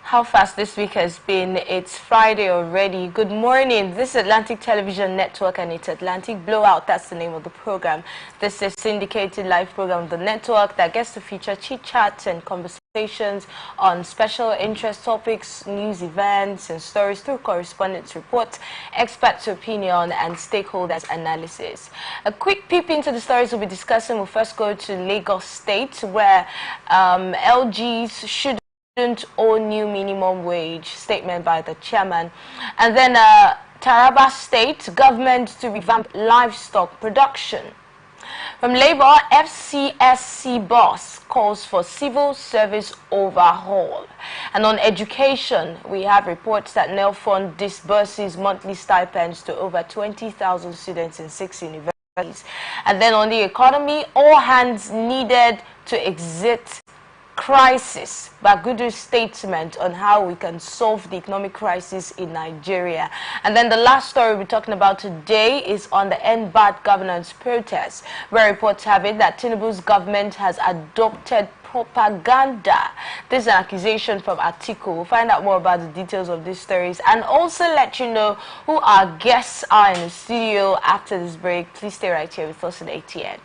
How fast this week has been. It's Friday already. Good morning. This is Atlantic Television Network and it's Atlantic Blowout. That's the name of the program. This is a syndicated live program of the network that gets to feature chit-chats and conversations on special interest topics, news events and stories through correspondence reports, experts' opinion and stakeholders' analysis. A quick peep into the stories we'll be discussing. We'll first go to Lagos State, where LGs shouldn't own new minimum wage, statement by the chairman. And then Taraba State, government to revamp livestock production. From Labour, FCSC boss calls for civil service overhaul. And on education, we have reports that Nelfund disburses monthly stipends to over 20,000 students in 6 universities. And then on the economy, all hands needed to exit crisis. Bagudu's statement on how we can solve the economic crisis in Nigeria. And then the last story we're talking about today is on the End Bad Governance protest, where reports have it that Tinubu's government has adopted propaganda. This is an accusation from Atiku. We'll find out more about the details of these stories and also let you know who our guests are in the studio after this break. Please stay right here with us in ATN.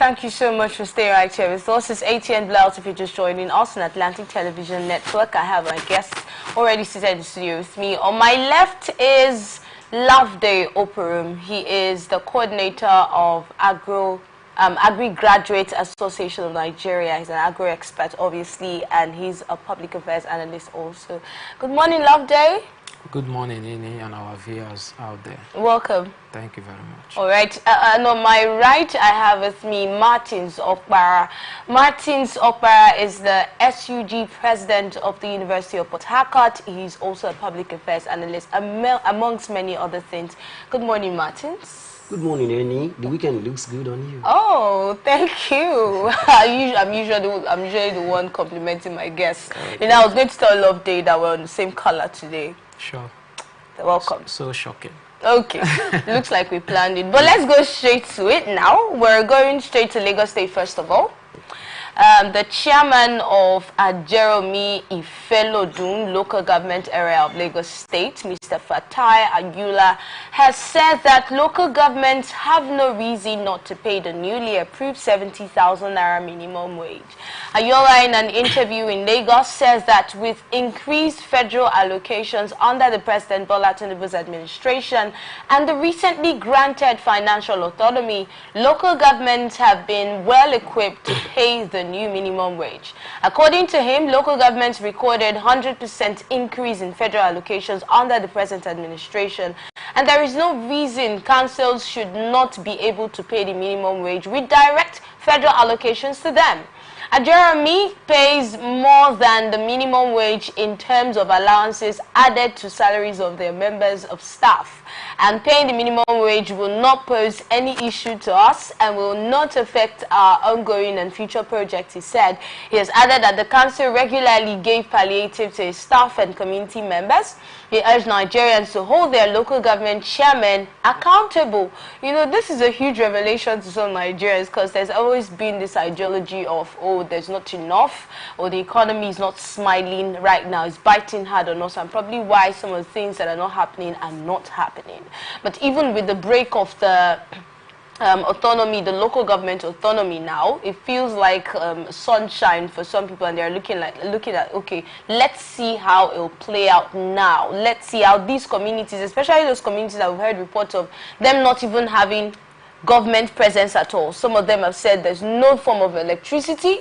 thank you so much for staying right here with us. It's ATN Blowout if you're just joining us on Atlantic Television Network. I have my guests already seated in the studio with me. On my left is Loveday Operum. He is the coordinator of Agri Graduate Association of Nigeria. He's an agro expert, obviously, and he's a public affairs analyst also. Good morning, Loveday. Good morning, Ini, and our viewers out there. Welcome. Thank you very much. All right. And on my right, I have with me Martins Okpara. Martins Okpara is the SUG president of the University of Port Harcourt. He's also a public affairs analyst, amongst many other things. Good morning, Martins. Good morning, Annie. The weekend looks good on you. Oh, thank you. I'm usually the one complimenting my guests. Okay. You know, I was going to tell Loveday that we're on the same color today. Sure. Welcome. So shocking. Okay. Looks like we planned it. But let's go straight to it now. We're going straight to Lagos State first of all. The chairman of Ajeromi Ifelodun local government area of Lagos State, Mr. Fatai Ayula, has said that local governments have no reason not to pay the newly approved 70,000 naira minimum wage. Ayula, in an interview in Lagos, says that with increased federal allocations under the President Bola Tinubu's administration and the recently granted financial autonomy, local governments have been well equipped to pay the new minimum wage. According to him, local governments recorded 100% increase in federal allocations under the present administration, and there is no reason councils should not be able to pay the minimum wage with direct federal allocations to them. Ajeromi pays more than the minimum wage in terms of allowances added to salaries of their members of staff, and paying the minimum wage will not pose any issue to us and will not affect our ongoing and future projects, he said. He has added that the council regularly gave palliative to his staff and community members. He urged Nigerians to hold their local government chairmen accountable. You know, this is a huge revelation to some Nigerians because there's always been this ideology of, oh, there's not enough, or the economy is not smiling right now, it's biting hard on us, and probably why some of the things that are not happening are not happening. But even with the break of the autonomy, the local government autonomy now, it feels like sunshine for some people, and they're looking at, okay, let's see how it'll play out now. Let's see how these communities, especially those communities that we've heard reports of them not even having government presence at all. Some of them have said there's no form of electricity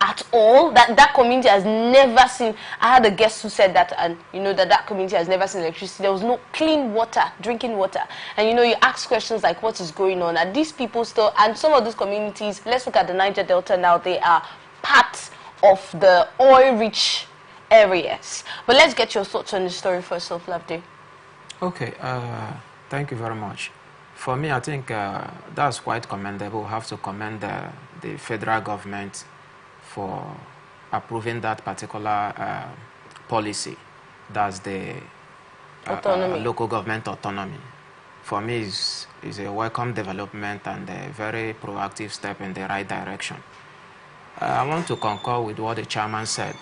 at all, that community has never seen. I had a guest who said that, and you know that community has never seen electricity. There was no clean water, drinking water. And you know, you ask questions like, what is going on? Are these people still, and some of those communities, let's look at the Niger Delta now, they are part of the oil-rich areas. But let's get your thoughts on the story first off, Loveday. Okay, thank you very much. For me, I think that's quite commendable. We have to commend the federal government for approving that particular policy. That's the local government autonomy. For me, is a welcome development and a very proactive step in the right direction. I want to concur with what the chairman said.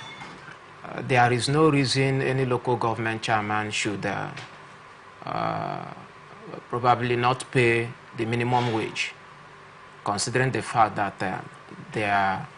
There is no reason any local government chairman should probably not pay the minimum wage, considering the fact that their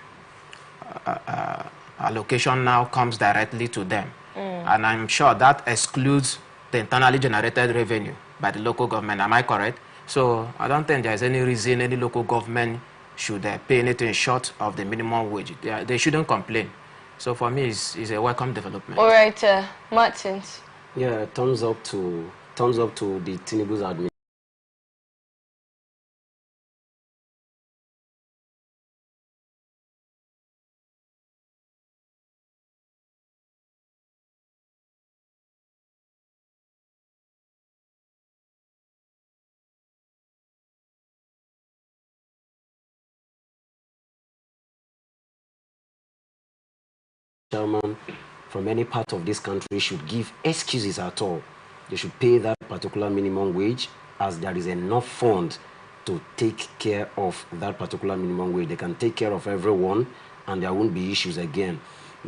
allocation now comes directly to them. And I'm sure that excludes the internally generated revenue by the local government. Am I correct? So I don't think there's any reason any local government should pay anything short of the minimum wage. They shouldn't complain. So for me, it's a welcome development. All right, Martins. Yeah, thumbs up to the Tinubu's administration. Chairman from any part of this country should give excuses at all. They should pay that particular minimum wage, as there is enough fund to take care of that particular minimum wage. They can take care of everyone and there won't be issues again.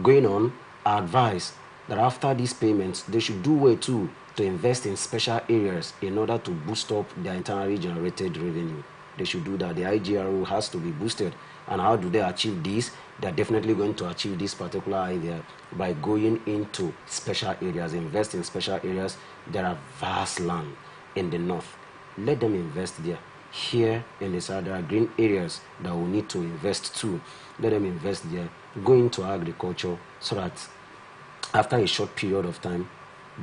Going on, I advise that after these payments, they should do way too to invest in special areas in order to boost up their internally generated revenue. they should do that. The IGRO has to be boosted. And how do they achieve this? They're definitely going to achieve this particular idea by going into special areas, invest in special areas. There are vast land in the north. Let them invest there. Here in the south, there are green areas that we need to invest too. Let them invest there. Go into agriculture so that after a short period of time,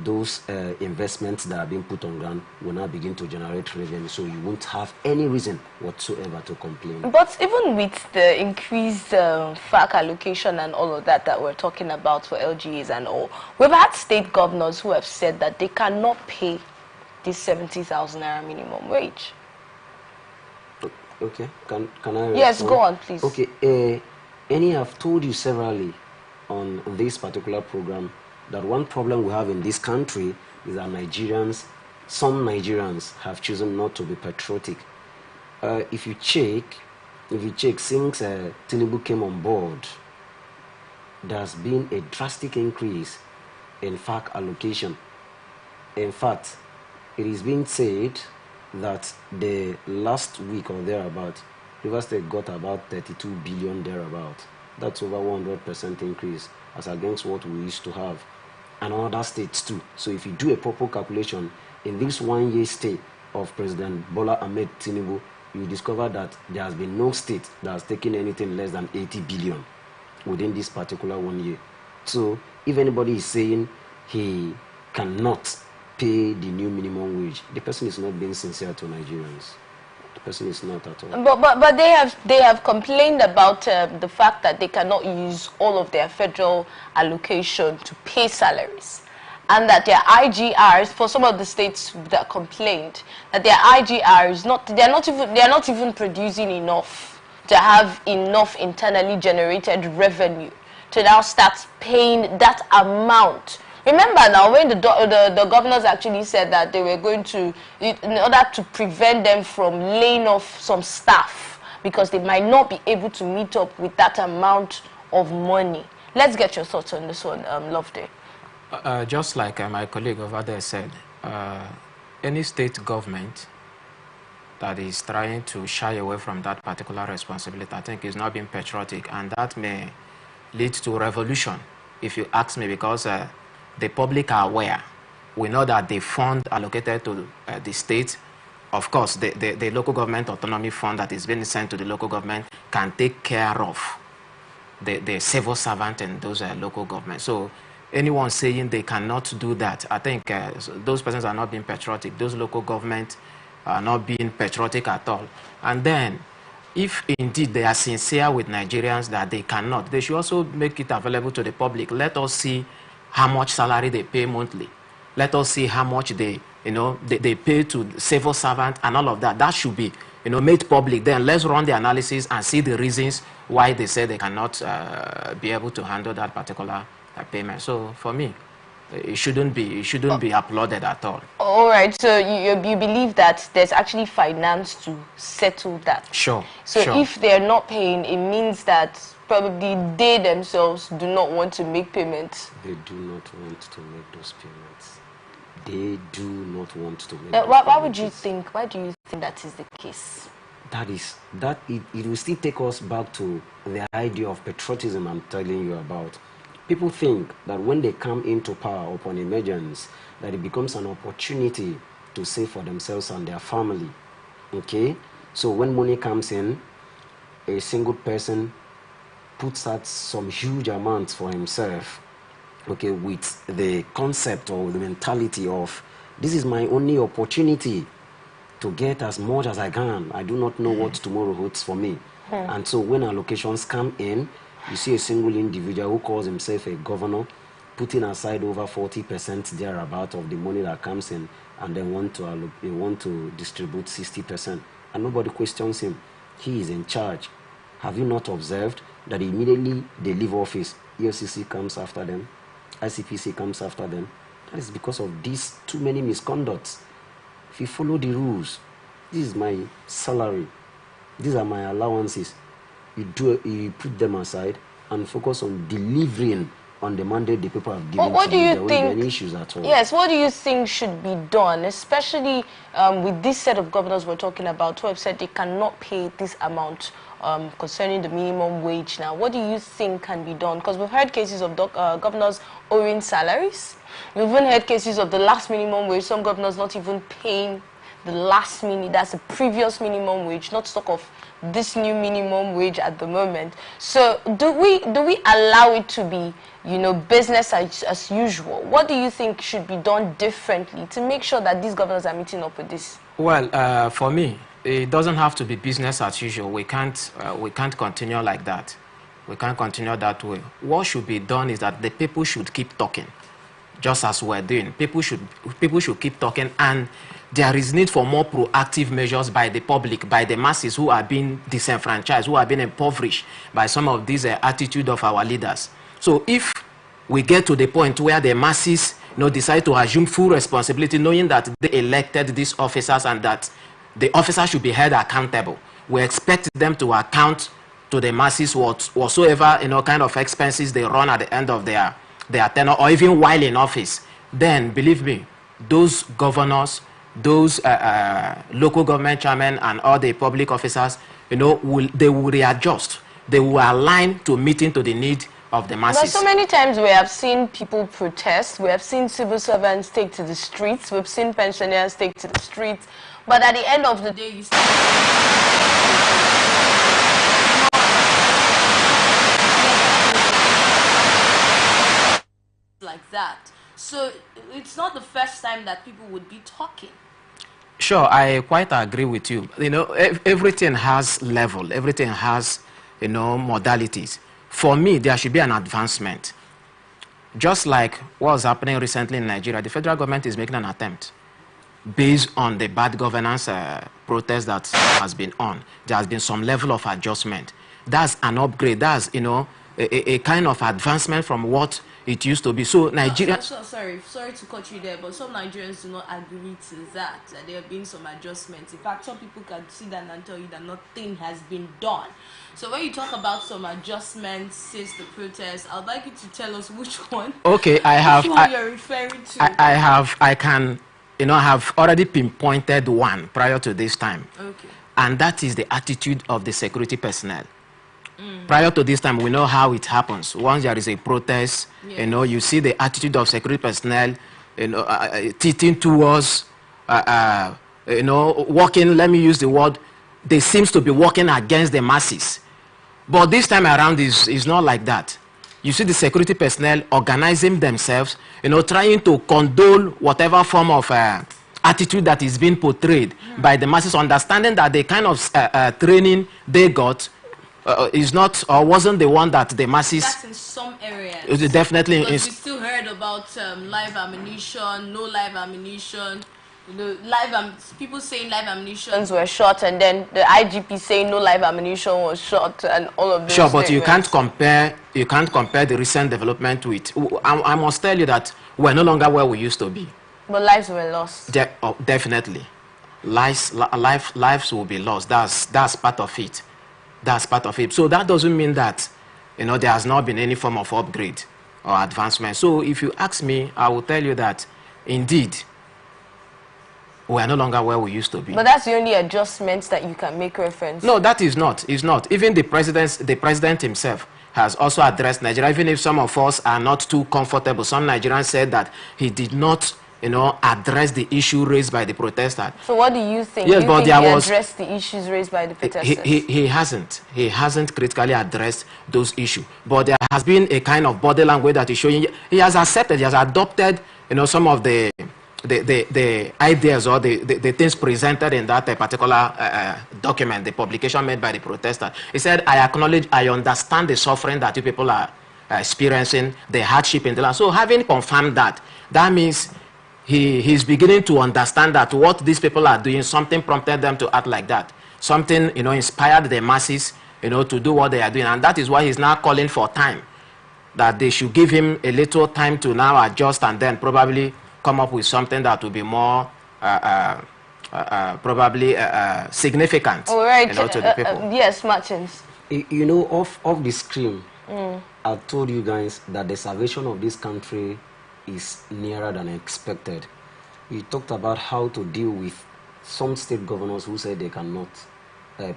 those investments that are being put on ground will now begin to generate revenue, so you won't have any reason whatsoever to complain. But even with the increased FAC allocation and all of that we're talking about for LGAs and all, we've had state governors who have said that they cannot pay this 70,000 naira minimum wage. Okay, can I respond? Yes, go on, please. Okay, Annie, I've told you severally on this particular program that one problem we have in this country is that some Nigerians have chosen not to be patriotic. If you check, since Tinubu came on board, there's been a drastic increase in FAC allocation. In fact, it is being said that the last week or thereabout, Rivers State got about 32 billion thereabout. That's over 100% increase as against what we used to have. And other states too. So if you do a proper calculation, in this 1 year stay of President Bola Ahmed Tinubu, you discover that there has been no state that has taken anything less than 80 billion within this particular 1 year. So if anybody is saying he cannot pay the new minimum wage, the person is not being sincere to Nigerians. The person is not at all. But they have complained about the fact that they cannot use all of their federal allocation to pay salaries, and that their IGRs, for some of the states that complained, that their IGRs they're not even producing enough to have enough internally generated revenue to now start paying that amount. Remember now, when the governors actually said that they were going to, in order to prevent them from laying off some staff because they might not be able to meet up with that amount of money. Let's get your thoughts on this one, Loveday. Just like my colleague over there said, any state government that is trying to shy away from that particular responsibility, I think is not being patriotic, and that may lead to revolution, if you ask me, because the public are aware. We know that the fund allocated to the state, of course, the local government autonomy fund that is being sent to the local government can take care of the civil servant in those local governments. So anyone saying they cannot do that, I think those persons are not being patriotic. Those local governments are not being patriotic at all. And then, if indeed they are sincere with Nigerians that they cannot, they should also make it available to the public. Let us see how much salary they pay monthly. Let us see how much they pay to civil servant and all of that. That should be, made public. Then let's run the analysis and see the reasons why they say they cannot be able to handle that particular payment. So for me, it shouldn't be applauded at all. All right. So you believe that there's actually finance to settle that? Sure. So if they're not paying, it means that probably they themselves do not want to make payments. They do not want to make those payments. They do not want to make why would you think? Why do you think that is the case? It will still take us back to the idea of patriotism I'm telling you about. People think that when they come into power upon emergence, that it becomes an opportunity to save for themselves and their family. Okay? So when money comes in, a single person puts out some huge amounts for himself, okay, with the concept or the mentality of, this is my only opportunity to get as much as I can. I do not know what tomorrow holds for me. And so when allocations come in, you see a single individual who calls himself a governor putting aside over 40% thereabout of the money that comes in, and then want to distribute 60%, and nobody questions him. He is in charge. Have you not observed that immediately they leave office, EFCC comes after them, ICPC comes after them? That is because of these too many misconducts. If you follow the rules, this is my salary, these are my allowances, you put them aside and focus on delivering on the mandate the people have given What to do you, you there won't think? be any issues at all. Yes, what do you think should be done, especially with this set of governors we're talking about who have said they cannot pay this amount concerning the minimum wage now? What do you think can be done? Because we've heard cases of governors owing salaries. We've even heard cases of the last minimum wage, some governors not even paying the last that's the previous minimum wage, not stock of this new minimum wage at the moment. So do we allow it to be, you know, business as usual? What do you think should be done differently to make sure that these governors are meeting up with this? Well, for me, it doesn't have to be business as usual. We can't continue like that. We can't continue that way. What should be done is that the people should keep talking, just as we're doing. People should keep talking, and there is need for more proactive measures by the public, by the masses who are being disenfranchised, who are being impoverished by some of these attitude of our leaders. So if we get to the point where the masses, you know, decide to assume full responsibility, knowing that they elected these officers and that the officers should be held accountable, we expect them to account to the masses whatsoever, you know, kind of expenses they run at the end of their tenure, or even while in office. Then, believe me, those governors, those local government chairmen and all the public officers, you know, they will readjust. They will align to meeting to the need of the masses. But so many times we have seen people protest. We have seen civil servants take to the streets. We've seen pensioners take to the streets. But at the end of the day, you still like that. So it's not the first time that people would be talking. Sure, I quite agree with you. You know, everything has level, everything has, you know, modalities. For me, there should be an advancement. Just like what was happening recently in Nigeria, the federal government is making an attempt based on the bad governance protest that has been on. There has been some level of adjustment. That's an upgrade. That's, you know, a kind of advancement from what it used to be. So Nigeria... sorry to cut you there, but some Nigerians do not agree to that there have been some adjustments. In fact, some people can sit down and tell you that nothing has been done. So when you talk about some adjustments since the protest, I'd like you to tell us which one. Okay, I have... Which one you're referring to. I have already pinpointed one prior to this time. Okay. And that is the attitude of the security personnel. Prior to this time, we know how it happens. Once there is a protest, yes, you know, you see the attitude of security personnel, you know, teaching towards, you know, working, let me use the word, they seems to be working against the masses. But this time around is not like that. You see the security personnel organizing themselves, you know, trying to condole whatever form of attitude that is being portrayed by the masses, understanding that the kind of training they got is not or wasn't the one that the masses... That's in some areas. Definitely. Because we still heard about live ammunition, no live ammunition. You know, people saying live ammunitions were shot, and then the IGP saying no live ammunition was shot, and all of this. Sure, but you can't compare the recent development with... I must tell you that we're no longer where we used to be. But lives were lost. Definitely. Lives will be lost. That's part of it. That's part of it. So that doesn't mean that, you know, there has not been any form of upgrade or advancement. So if you ask me, I will tell you that indeed we are no longer where we used to be. But that's the only adjustments that you can make reference. No, that is not. It's not. Even the president himself has also addressed Nigeria. Even if some of us are not too comfortable, some Nigerians said that he did not, you know, address the issue raised by the protesters. So what do you think? Yes, do you but think there he was... addressed the issues raised by the protesters? He hasn't. He hasn't critically addressed those issues. But there has been a kind of body language that is showing. He has accepted, he has adopted, you know, some of the ideas or the things presented in that particular document, the publication made by the protesters. He said, I acknowledge, I understand the suffering that you people are experiencing, the hardship in the land. So having confirmed that, that means he's beginning to understand that what these people are doing, something prompted them to act like that. Something, you know, inspired the masses, you know, to do what they are doing. And that is why he's now calling for time, that they should give him a little time to now adjust and then probably come up with something that will be more probably significant, all right, you know, to the people. Yes, Martins. You know, off the screen, I told you guys that the salvation of this country is nearer than expected. You talked about how to deal with some state governors who said they cannot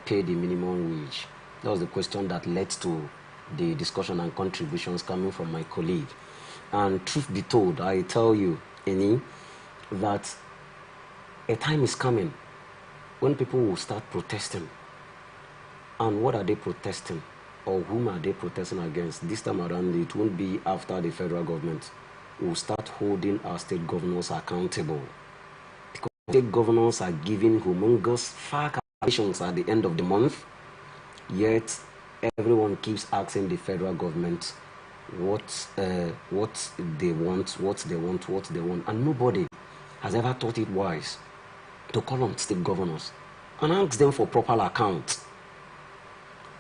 pay the minimum wage. That was the question that led to the discussion and contributions coming from my colleague. And truth be told, I tell you, Eni, that a time is coming when people will start protesting. And what are they protesting? Or whom are they protesting against? This time around, it won't be after the federal government. We will start holding our state governors accountable. Because state governors are giving humongous far calculations at the end of the month, yet everyone keeps asking the federal government what they want, and nobody has ever thought it wise to call on state governors and ask them for proper account.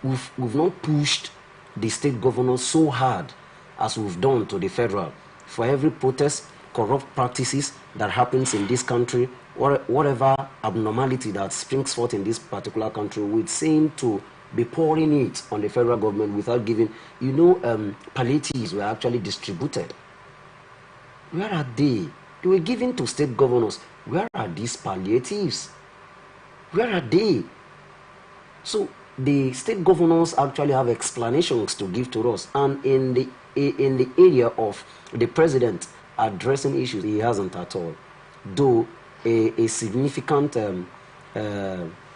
We've not pushed the state governors so hard as we've done to the federal. For every protest, corrupt practices that happens in this country, or whatever abnormality that springs forth in this particular country, we seem to be pouring it on the federal government without giving, palliatives were actually distributed. Where are they? They were given to state governors. Where are these palliatives? Where are they? So the state governors actually have explanations to give to us, and in the area of the president addressing issues, he hasn't at all. Though a significant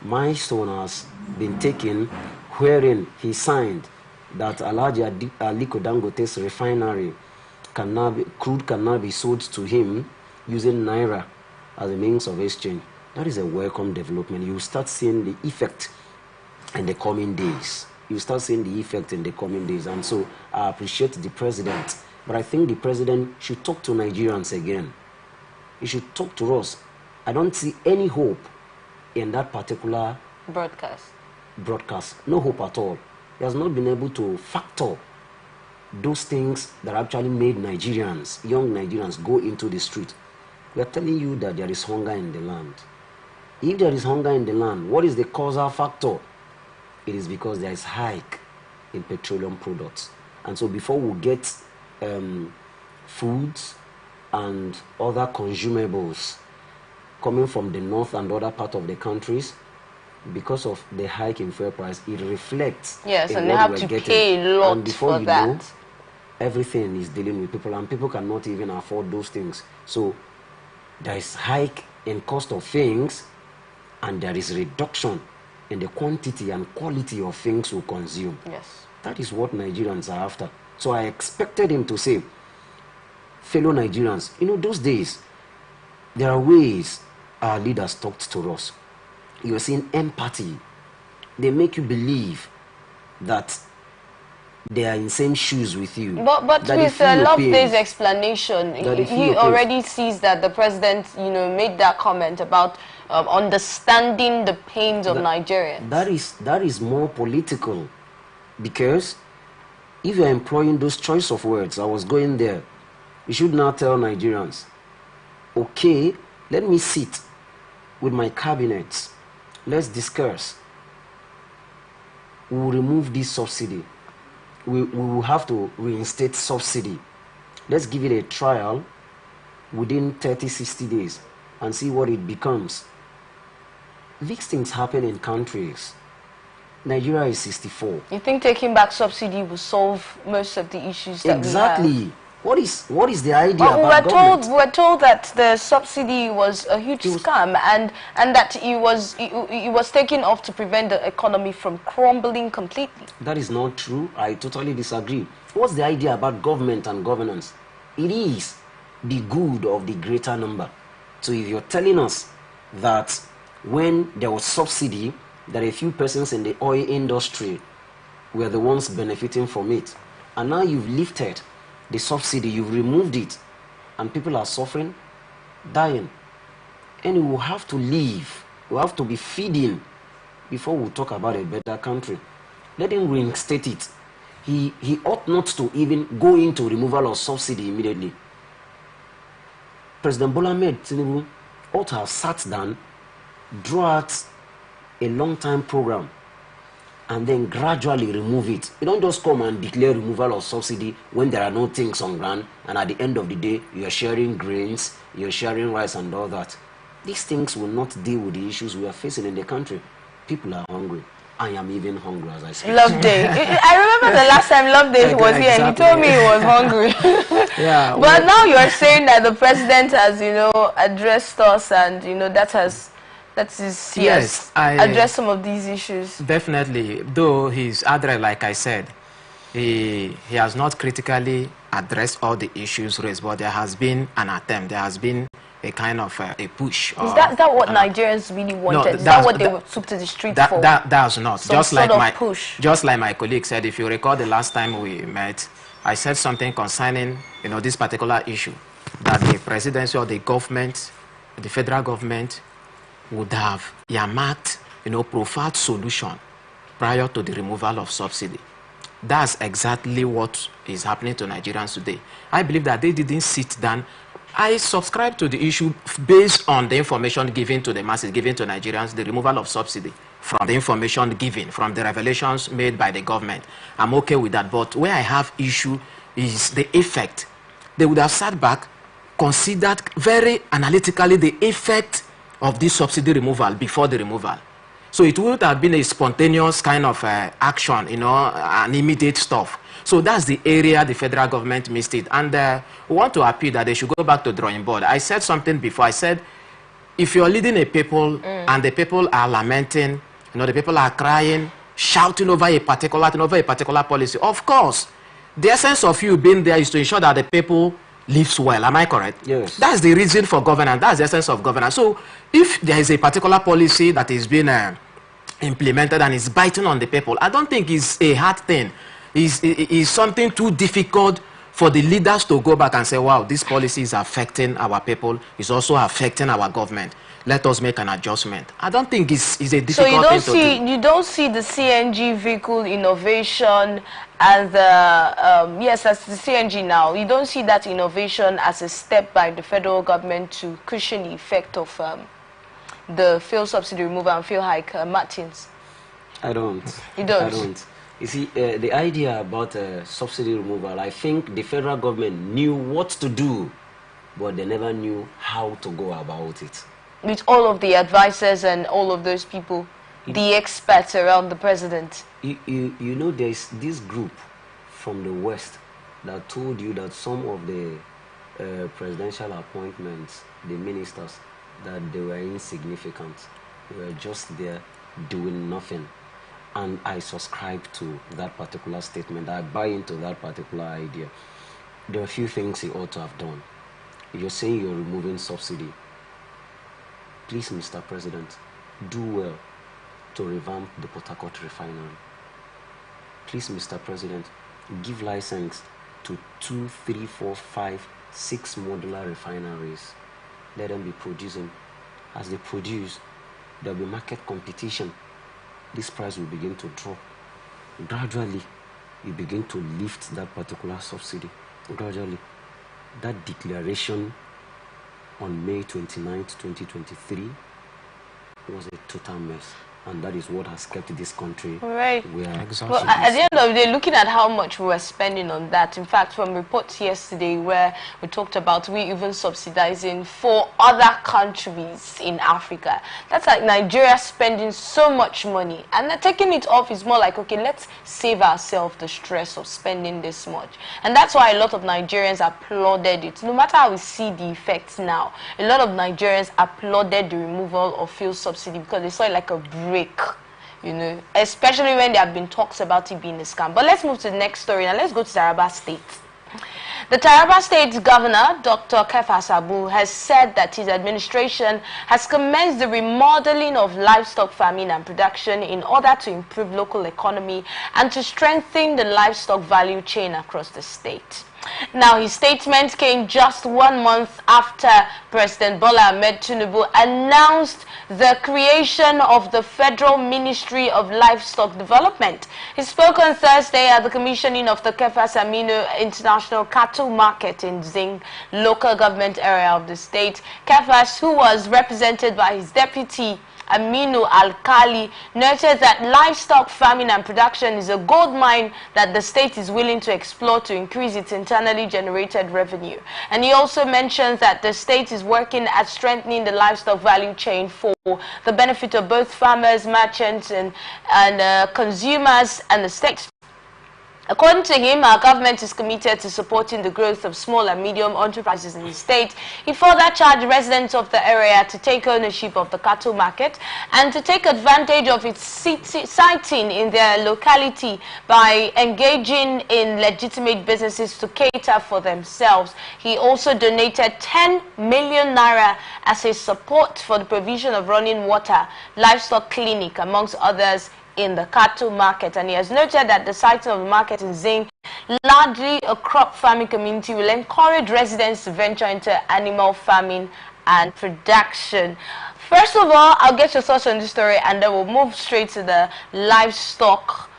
milestone has been taken, wherein he signed that Alhaji Aliko Dangote's refinery crude cannot be sold to him using naira as a means of exchange. That is a welcome development. You start seeing the effect in the coming days. And so I appreciate the president, but I think the president should talk to Nigerians again. He should talk to us. I don't see any hope in that particular broadcast. No hope at all. He has not been able to factor those things that actually made Nigerians, young Nigerians, go into the street. We are telling you that there is hunger in the land. If there is hunger in the land, what is the causal factor? It is because there is hike in petroleum products. And so before we get foods and other consumables coming from the north and other part of the countries, because of the hike in fuel price, it reflects. Yes, and they have to pay a lot and before for you that. know, everything is dealing with people, and people cannot even afford those things. So there is hike in cost of things, and there is reduction in the quantity and quality of things we consume. Yes. That is what Nigerians are after. So I expected him to say, fellow Nigerians, those days, there are ways our leaders talked to us. You are seeing empathy. They make you believe that they are in same shoes with you. But with Loveday's explanation, he already sees that the president, made that comment about understanding the pains of Nigerians. That is more political, because if you are employing those choice of words, I was going there, you should now tell Nigerians, okay, let me sit with my cabinet, let's discuss. We will remove this subsidy. We will have to reinstate subsidy. Let's give it a trial within 30-60 days and see what it becomes. These things happen in countries. Nigeria is 64. You think taking back subsidy will solve most of the issues that exactly. we have? What is the idea about government? We were told that the subsidy was a huge scam, and that it was taken off to prevent the economy from crumbling completely. That is not true. I totally disagree. What's the idea about government and governance? It is the good of the greater number. So if you're telling us that when there was subsidy, that a few persons in the oil industry were the ones benefiting from it, and now you've lifted the subsidy, you've removed it, and people are suffering, dying, and we will have to live, we have to be feeding before we talk about a better country. Let him reinstate it. He ought not to even go into removal of subsidy immediately. President Bola Ahmed Tinubu ought to have sat down, draw out a long-time program, and then gradually remove it. You don't just come and declare removal of subsidy when there are no things on ground, and at the end of the day, you're sharing grains, you're sharing rice and all that. These things will not deal with the issues we are facing in the country. People are hungry. I am even hungry as I speak. Love Day. I remember the last time Love Day was here and he told me he was hungry. Yeah. But now you're saying that the president has, you know, addressed us and, you know, addressed some of these issues. Definitely. Though he's addressed, like I said, he has not critically addressed all the issues raised, but there has been an attempt. There has been a kind of a push. Is that what Nigerians really wanted? No, is that what they took to the streets for? That's not. Just like my colleague said, if you recall the last time we met, I said something concerning, you know, this particular issue, that the presidency or the government, the federal government, would have earmarked, you know, preferred solution prior to the removal of subsidy. That's exactly what is happening to Nigerians today. I believe that they didn't sit down. I subscribe to the issue based on the information given to the masses, given to Nigerians, the removal of subsidy from the information given, from the revelations made by the government. I'm okay with that. But where I have issue is the effect. They would have sat back, considered very analytically the effect of this subsidy removal before the removal. So it would have been a spontaneous kind of action, you know, an immediate stuff. So that's the area the federal government missed it. And we want to appeal that they should go back to drawing board. I said something before. I said, if you're leading a people and the people are lamenting, you know, the people are crying, shouting over a particular thing, over a particular policy, of course, the essence of you being there is to ensure that the people lives well. Am I correct? Yes. That's the reason for governance. That's the essence of governance. So if there is a particular policy that is being implemented and is biting on the people, I don't think it's a hard thing. It's something too difficult for the leaders to go back and say, wow, this policy is affecting our people. It's also affecting our government. Let us make an adjustment. I don't think it's a difficult thing to do. You don't see the CNG vehicle innovation and the, yes, that's the CNG now. You don't see that innovation as a step by the federal government to cushion the effect of the fuel subsidy removal and fuel hike, Martins? I don't. You don't? I don't. You see, the idea about subsidy removal, I think the federal government knew what to do, but they never knew how to go about it. With all of the advisors and all of those people, the experts around the president. You know, there's this group from the West that told you that some of the presidential appointments, the ministers, that they were insignificant. They were just there doing nothing. And I subscribe to that particular statement. I buy into that particular idea. There are a few things he ought to have done. You're saying you're removing subsidy. Please, Mr. President, do well to revamp the Port Harcourt refinery. Please, Mr. President, give license to 2, 3, 4, 5, 6 modular refineries. Let them be producing. As they produce, there will be market competition. This price will begin to drop. Gradually, you begin to lift that particular subsidy. Gradually, that declaration on May 29th, 2023 was a total mess. And that is what has kept this country right. where well, at the end of the day, looking at how much we were spending on that, in fact, from reports yesterday where we talked about we even subsidizing 4 other countries in Africa. That's like Nigeria spending so much money. And taking it off is more like, okay, let's save ourselves the stress of spending this much. And that's why a lot of Nigerians applauded it. No matter how we see the effects now, a lot of Nigerians applauded the removal of fuel subsidy because they saw it like a break, you know, especially when there have been talks about it being a scam. But let's move to the next story and let's go to Taraba State. The Taraba State Governor, Dr. Kefas Abu, has said that his administration has commenced the remodeling of livestock farming and production in order to improve local economy and to strengthen the livestock value chain across the state. Now, his statement came just 1 month after President Bola Ahmed Tinubu announced the creation of the Federal Ministry of Livestock Development. He spoke on Thursday at the commissioning of the Kefas Aminu International Cattle Market in Zing, local government area of the state. Kefas, who was represented by his deputy Aminu Alkali, noted that livestock farming and production is a gold mine that the state is willing to explore to increase its internally generated revenue. And he also mentions that the state is working at strengthening the livestock value chain for the benefit of both farmers, merchants, and consumers and the state. According to him, our government is committed to supporting the growth of small and medium enterprises in the state. He further charged residents of the area to take ownership of the cattle market and to take advantage of its siting in their locality by engaging in legitimate businesses to cater for themselves. He also donated 10 million naira as a support for the provision of running water, livestock clinic, amongst others, in the cattle market. And he has noted that the siting of the market in Zing, largely a crop farming community, will encourage residents to venture into animal farming and production. First of all, I'll get your thoughts on this story and then we'll move straight to the livestock,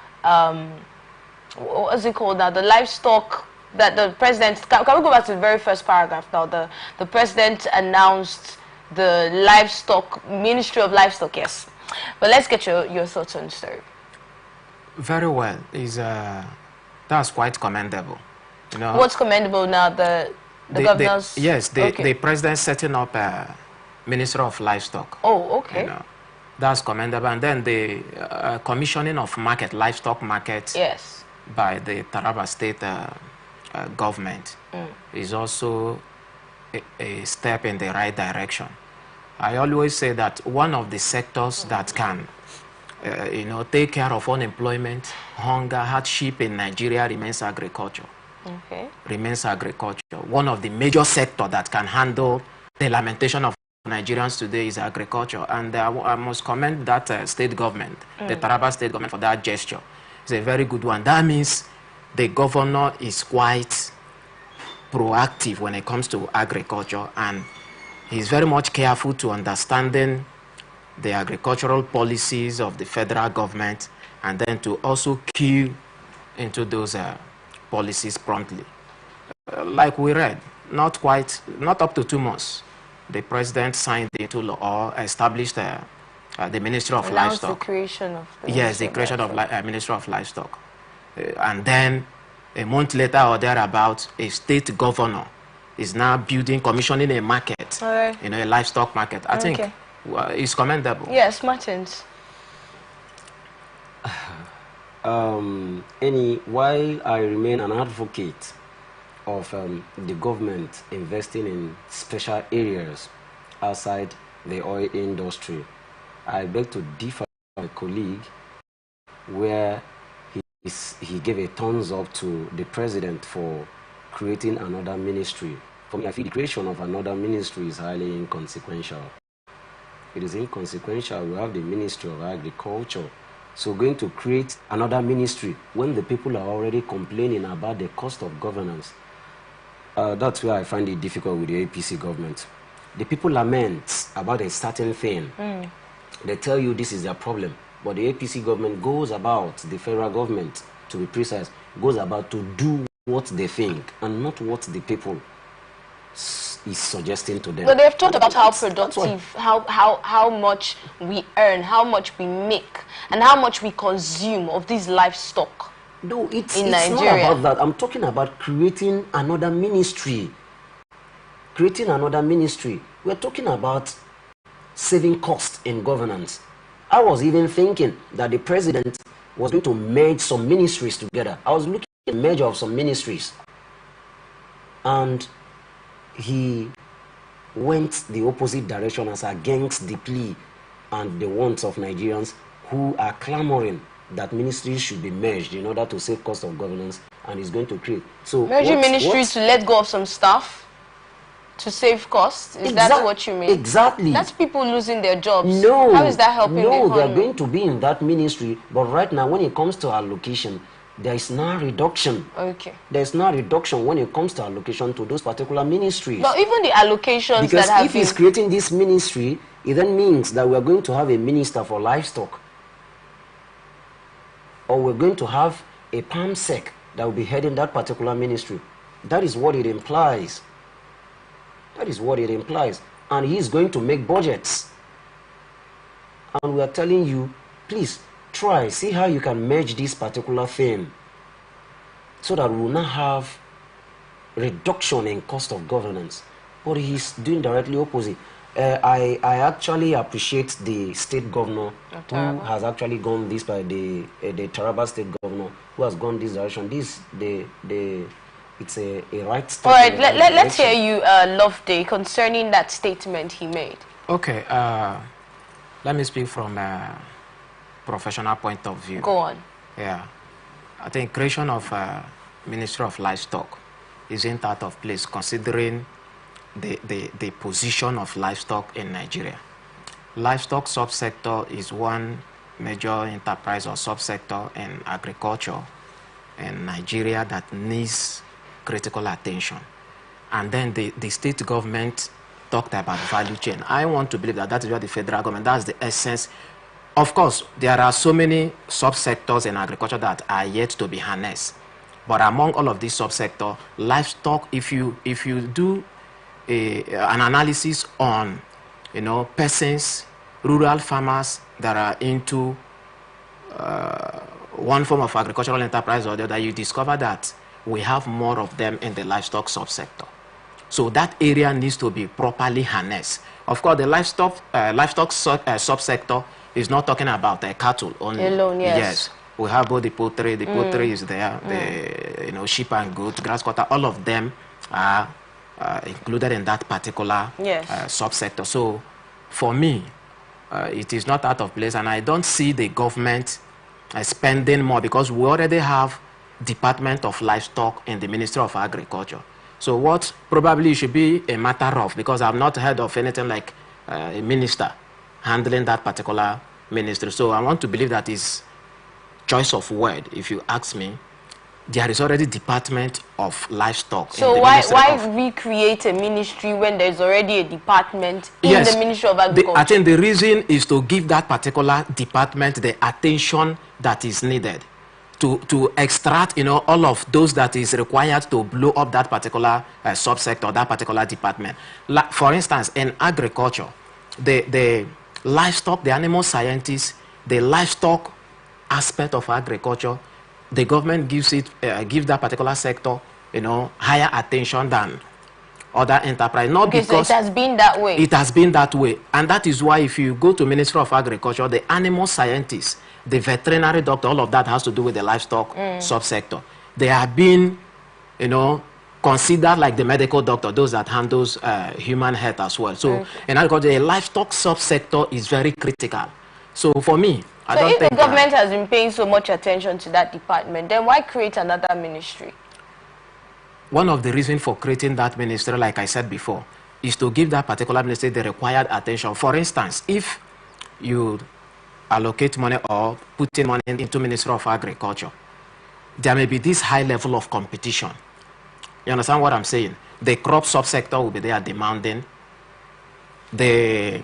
what is it called now? The livestock that the president, can we go back to the very first paragraph now? The president announced the livestock, Ministry of Livestock, yes. But let's get your thoughts on the story. Very well. That's quite commendable. You know, what's commendable now? The governor's... the president setting up a Ministry of Livestock. Oh, okay. You know, that's commendable. And then the commissioning of livestock markets, yes, by the Taraba State government is also a step in the right direction. I always say that one of the sectors that can, take care of unemployment, hunger, hardship in Nigeria remains agriculture. Okay. Remains agriculture. One of the major sectors that can handle the lamentation of Nigerians today is agriculture. And I must commend that state government, the Taraba state government, for that gesture. It's a very good one. That means the governor is quite proactive when it comes to agriculture, and he's very much careful to understanding the agricultural policies of the federal government and then to also key into those policies promptly. Like we read, not up to 2 months, the president signed into law or established the Ministry of Livestock. The creation of the Yes, the creation of Ministry of Livestock. And then a month later or thereabouts, a state governor is now commissioning a market, a livestock market. I think it's commendable. Yes, Martins. While I remain an advocate of the government investing in special areas outside the oil industry, I beg to differ with my colleague where he gave a thumbs up to the president for creating another ministry. For me, I feel the creation of another ministry is highly inconsequential. It is inconsequential. We have the Ministry of Agriculture. So going to create another ministry when the people are already complaining about the cost of governance, that's where I find it difficult with the APC government. The people lament about a certain thing. They tell you this is their problem. But the APC government goes about, the federal government, to be precise, goes about to do what they think and not what the people is suggesting to them. But they've talked about how productive, how much we earn, how much we make, and how much we consume of these livestock. No, it's Nigeria. Not about that. I'm talking about creating another ministry. Creating another ministry. We're talking about saving costs in governance. I was even thinking that the president was going to merge some ministries together. I was looking at the merger of some ministries. And he went the opposite direction as against the plea and the wants of Nigerians who are clamoring that ministries should be merged in order to save cost of governance, and he's going to create. So merging ministries to let go of some staff to save costs? Is that what you mean? Exactly. That's people losing their jobs. No. How is that helping the economy? No, they're going to be in that ministry, but right now when it comes to allocation, there is no reduction. Okay. There is no reduction when it comes to allocation to those particular ministries. But even the allocations because that have if he's creating this ministry, it then means that we're going to have a minister for livestock. Or we're going to have a PAMSEC that will be heading that particular ministry. That is what it implies. That is what it implies. And he's going to make budgets. And we are telling you, please try, see how you can merge this particular thing so that we will not have reduction in cost of governance. But he's doing directly opposite. I actually appreciate the state governor who has actually gone this by the Taraba state governor who has gone this direction. It's a right step. All right, let's hear you, Loveday, concerning that statement he made. Okay, let me speak from a professional point of view. Go on. Yeah, I think creation of Ministry of Livestock isn't out of place considering the position of livestock in Nigeria. Livestock subsector is one major enterprise or subsector in agriculture in Nigeria that needs critical attention. And then the state government talked about value chain. I want to believe that that is what the federal government, that's the essence. Of course, there are so many subsectors in agriculture that are yet to be harnessed. But among all of these subsectors, livestock, if you do an analysis on, persons, rural farmers that are into one form of agricultural enterprise or the other, you discover that we have more of them in the livestock subsector. So that area needs to be properly harnessed. Of course, the livestock subsector is not talking about cattle only. Alone, yes. Yes. We have both the poultry. The poultry is there. The sheep and goat, grass cutter. All of them are included in that particular subsector. So, for me, it is not out of place, and I don't see the government spending more because we already have Department of Livestock in the Ministry of Agriculture. So, what probably should be a matter of, because I've not heard of anything like a minister handling that particular ministry. So, I want to believe that is choice of word, if you ask me. There is already Department of Livestock. So why recreate a ministry when there's already a department in the Ministry of Agriculture? I think the reason is to give that particular department the attention that is needed to extract, all of those that is required to blow up that particular subsector, that particular department. For instance, in agriculture, the livestock, the animal scientists, the livestock aspect of agriculture, the government gives that particular sector, higher attention than other enterprise. Not because so it has been that way. It has been that way, and that is why if you go to Ministry of Agriculture, the animal scientists, the veterinary doctor, all of that has to do with the livestock subsector. They have been, considered like the medical doctor, those that handles human health as well. So in agriculture, the livestock subsector is very critical. So for me, I don't think if the government has been paying so much attention to that department, then why create another ministry? One of the reasons for creating that ministry, like I said before, is to give that particular ministry the required attention. For instance, if you allocate money or put in money into Ministry of Agriculture, there may be this high level of competition. You understand what I'm saying? The crop subsector will be there demanding. The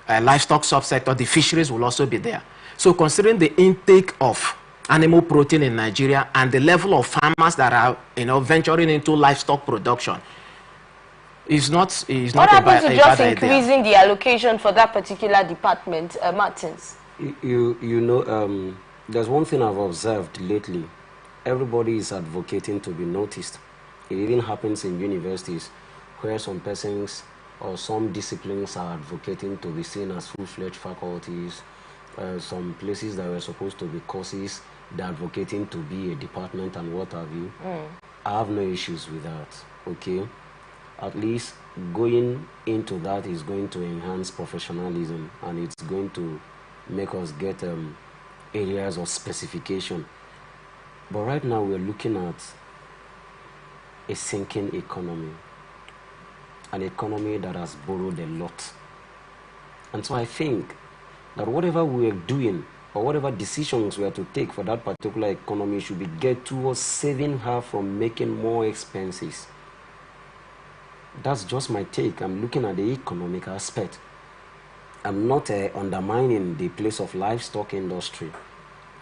livestock subsector, the fisheries will also be there. So considering the intake of animal protein in Nigeria and the level of farmers that are venturing into livestock production, is not what happens to just increasing the allocation for that particular department, Martins? There's one thing I've observed lately. Everybody is advocating to be noticed. It even happens in universities where some persons or some disciplines are advocating to be seen as full-fledged faculties. Some places that were supposed to be courses, they're advocating to be a department and what have you. I have no issues with that, okay? At least going into that is going to enhance professionalism, and it's going to make us get areas of specification. But right now we're looking at a sinking economy, an economy that has borrowed a lot. And so I think that whatever we are doing or whatever decisions we are to take for that particular economy should be geared towards saving her from making more expenses. That's just my take. I'm looking at the economic aspect. I'm not undermining the place of livestock industry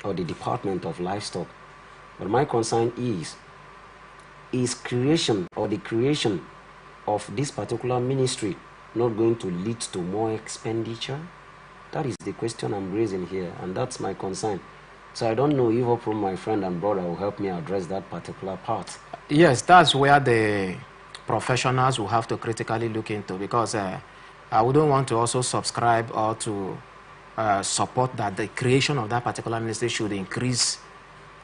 or the Department of Livestock. But my concern is creation or the creation of this particular ministry not going to lead to more expenditure? That is the question I'm raising here, and that's my concern. So I don't know if Oprom, my friend and brother, will help me address that particular part. Yes, that's where the professionals will have to critically look into, because I wouldn't want to also subscribe or to support that the creation of that particular ministry should increase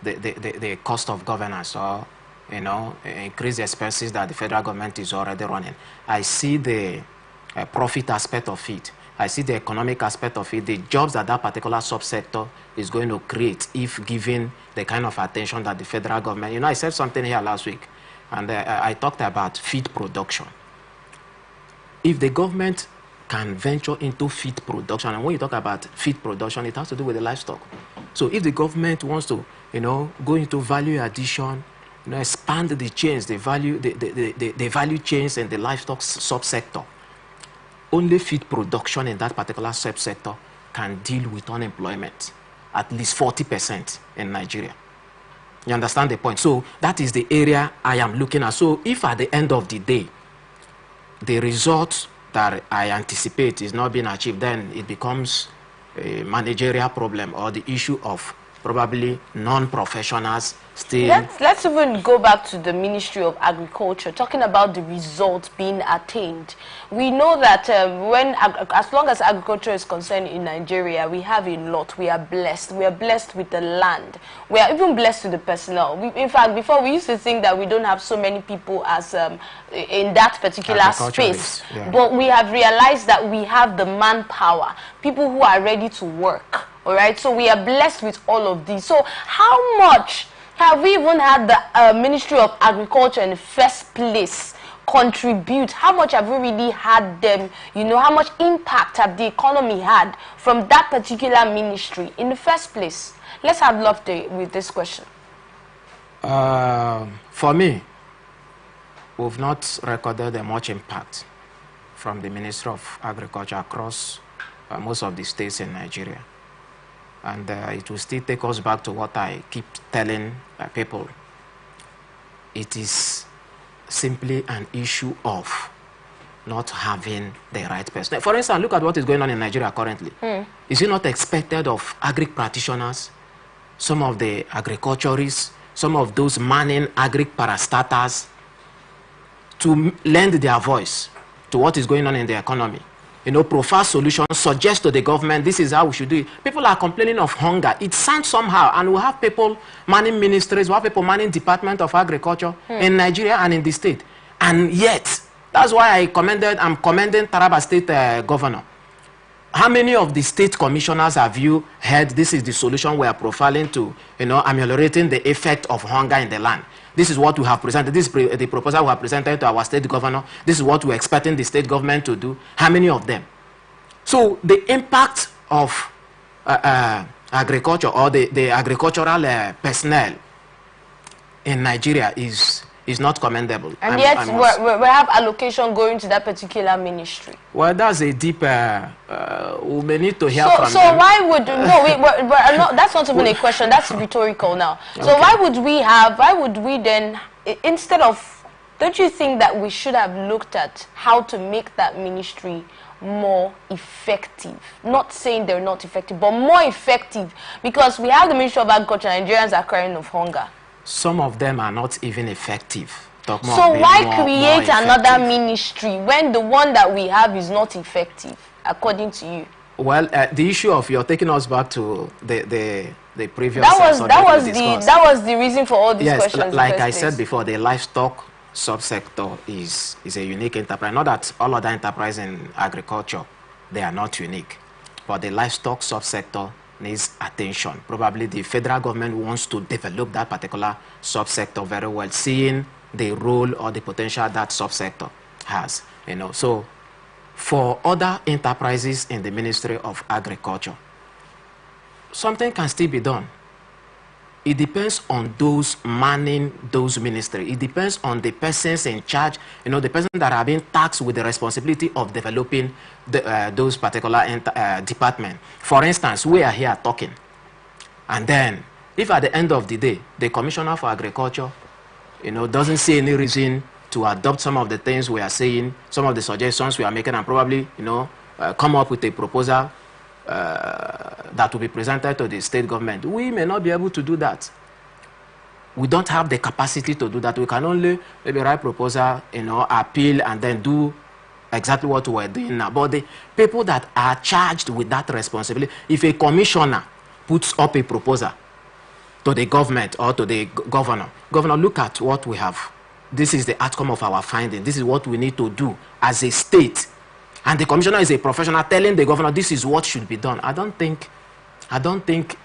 the cost of governance, or increase the expenses that the federal government is already running. I see the profit aspect of it. I see the economic aspect of it, the jobs that that particular subsector is going to create if given the kind of attention that the federal government. I said something here last week, and I talked about feed production. If the government can venture into feed production, and when you talk about feed production, it has to do with the livestock. So if the government wants to, go into value addition, expand the chains, the value chains in the livestock subsector, only feed production in that particular subsector can deal with unemployment, at least 40% in Nigeria. You understand the point? So that is the area I am looking at. So if at the end of the day, the result that I anticipate is not being achieved, then it becomes a managerial problem, or the issue of probably non-professionals still. Let's even go back to the Ministry of Agriculture, talking about the results being attained. We know that as long as agriculture is concerned in Nigeria, we have a lot. We are blessed. We are blessed with the land. We are even blessed with the personnel. In fact, before we used to think that we don't have so many people as in that particular space. Yeah. But we have realized that we have the manpower, people who are ready to work. All right, so we are blessed with all of these. So how much have we even had the Ministry of Agriculture in the first place contribute? How much have we really had them? How much impact have the economy had from that particular ministry in the first place? Let's have love with this question. For me, we've not recorded a much impact from the Ministry of Agriculture across most of the states in Nigeria. And it will still take us back to what I keep telling people. It is simply an issue of not having the right person. For instance, look at what is going on in Nigeria currently. Is it not expected of agric practitioners, some of the agriculturists, some of those manning agric parastatals, to lend their voice to what is going on in the economy? Profile solutions, suggest to the government, this is how we should do it. People are complaining of hunger. It sounds somehow, and we have people manning ministries, we have people manning Department of Agriculture in Nigeria and in the state. And yet, that's why I'm commending Taraba State Governor. How many of the state commissioners have you heard this is the solution we are profiling to, ameliorating the effect of hunger in the land? This is what we have presented. This is the proposal we have presented to our state governor. This is what we're expecting the state government to do. How many of them? So the impact of agriculture, or the agricultural personnel in Nigeria is not commendable. And yet we have allocation going to that particular ministry. Well, that's a deep, we may need to hear from them. So why would, that's not even a question, that's rhetorical now. So Okay. why would we then, instead of, don't you think that we should have looked at how to make that ministry more effective? Not saying they're not effective, but more effective, because we have the Ministry of Agriculture, Nigerians are crying of hunger. Some of them are not even effective. So why create another ministry when the one that we have is not effective, according to you? Well, the issue of you're taking us back to the previous. That was the reason for all these questions. Yes, like I said before, the livestock subsector is a unique enterprise. Not that all other enterprises in agriculture, they are not unique, but the livestock subsector needs attention. Probably the federal government wants to develop that particular subsector very well, seeing the role or the potential that subsector has. So for other enterprises in the Ministry of Agriculture, something can still be done. It depends on those manning those ministries. It depends on the persons in charge, the person that are being tasked with the responsibility of developing those particular departments. For instance, we are here talking, and then if at the end of the day, the Commissioner for Agriculture, doesn't see any reason to adopt some of the things we are saying, some of the suggestions we are making, and probably, come up with a proposal that will be presented to the state government. We may not be able to do that. We don't have the capacity to do that. We can only maybe write proposal, appeal, and then do exactly what we're doing now. But the people that are charged with that responsibility, if a commissioner puts up a proposal to the government or to the governor, look at what we have. This is the outcome of our finding. This is what we need to do as a state. And the commissioner is a professional telling the governor this is what should be done. I don't think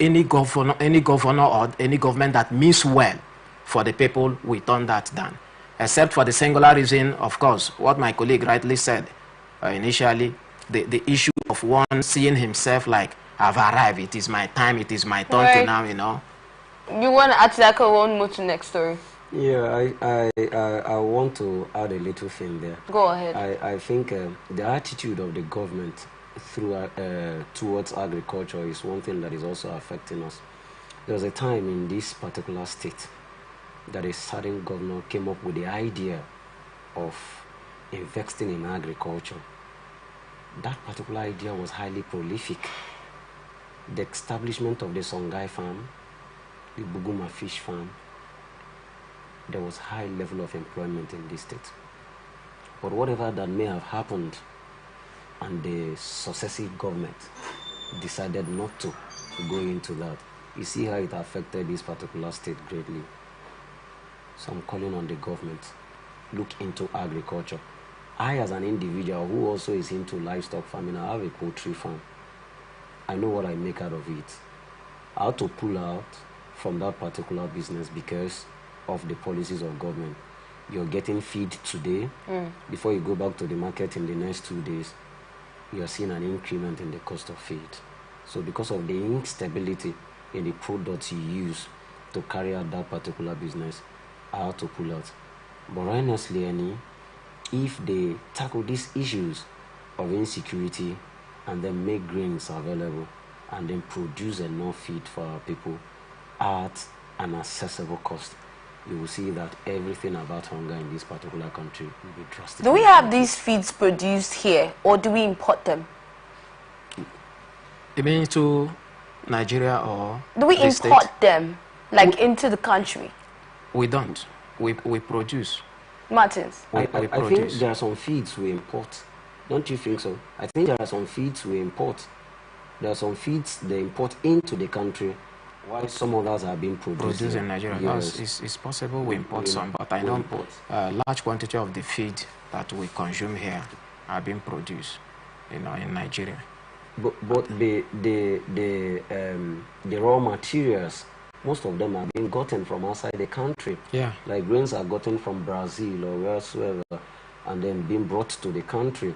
any governor or any government that means well for the people will turn that down. Except for the singular reason, of course, what my colleague rightly said initially, the issue of one seeing himself like, I've arrived, it is my time, it is my turn to now, You want to add to that, or one more to next story? Yeah, I want to add a little thing there. Go ahead. I think the attitude of the government towards agriculture is one thing that is also affecting us. There was a time in this particular state that a certain governor came up with the idea of investing in agriculture. That particular idea was highly prolific. The establishment of the Songhai farm, the Buguma fish farm, there was high level of employment in this state. But whatever that may have happened, and the successive government decided not to go into that, you see how it affected this particular state greatly. So I'm calling on the government, look into agriculture. I, as an individual who also is into livestock farming, I have a poultry farm. I know what I make out of it. I had to pull out from that particular business because of the policies of government. You're getting feed today. Before you go back to the market in the next 2 days, you're seeing an increment in the cost of feed. So because of the instability in the products you use to carry out that particular business, I had to pull out. But honestly, if they tackle these issues of insecurity and then make grains available and then produce enough feed for our people at an accessible cost, you will see that everything about hunger in this particular country will be drastic. Do we have these feeds produced here, or do we import them? You mean to Nigeria or do we import state? them, like into the country? We don't. We produce. Martins? I think there are some feeds we import. Don't you think so? I think there are some feeds we import. There are some feeds they import into the country, while some others are being produced in Nigeria. Yes. It's possible we import some, but I know a large quantity of the feed that we consume here are being produced, in Nigeria. But the raw materials, most of them are being gotten from outside the country. Yeah. Like grains are gotten from Brazil or wheresoever, and then being brought to the country.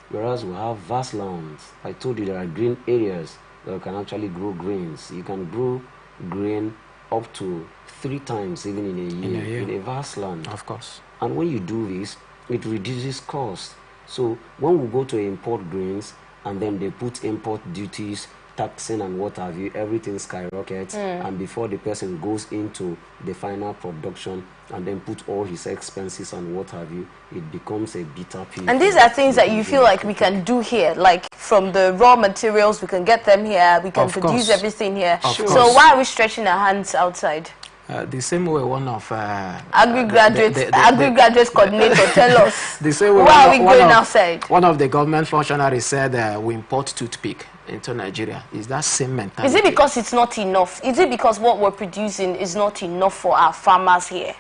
Whereas we have vast lands. I told you there are green areas that you can actually grow grains. You can grow grain up to 3 times even in a year in a vast land. Of course. And when you do this, it reduces cost. So when we go to import grains and then they put import duties, taxing and what have you, everything skyrockets, and before the person goes into the final production and then put all his expenses and what have you, it becomes a bitter pill. And these are things that you feel like we can do here, like from the raw materials, we can get them here, we can produce everything here. So why are we stretching our hands outside? The same way one of agri-graduates coordinator tell us, the same way why are we going outside? One of the government functionaries said we import toothpick into Nigeria. Is that same mentality? Is it because it's not enough? Is it because what we're producing is not enough for our farmers here?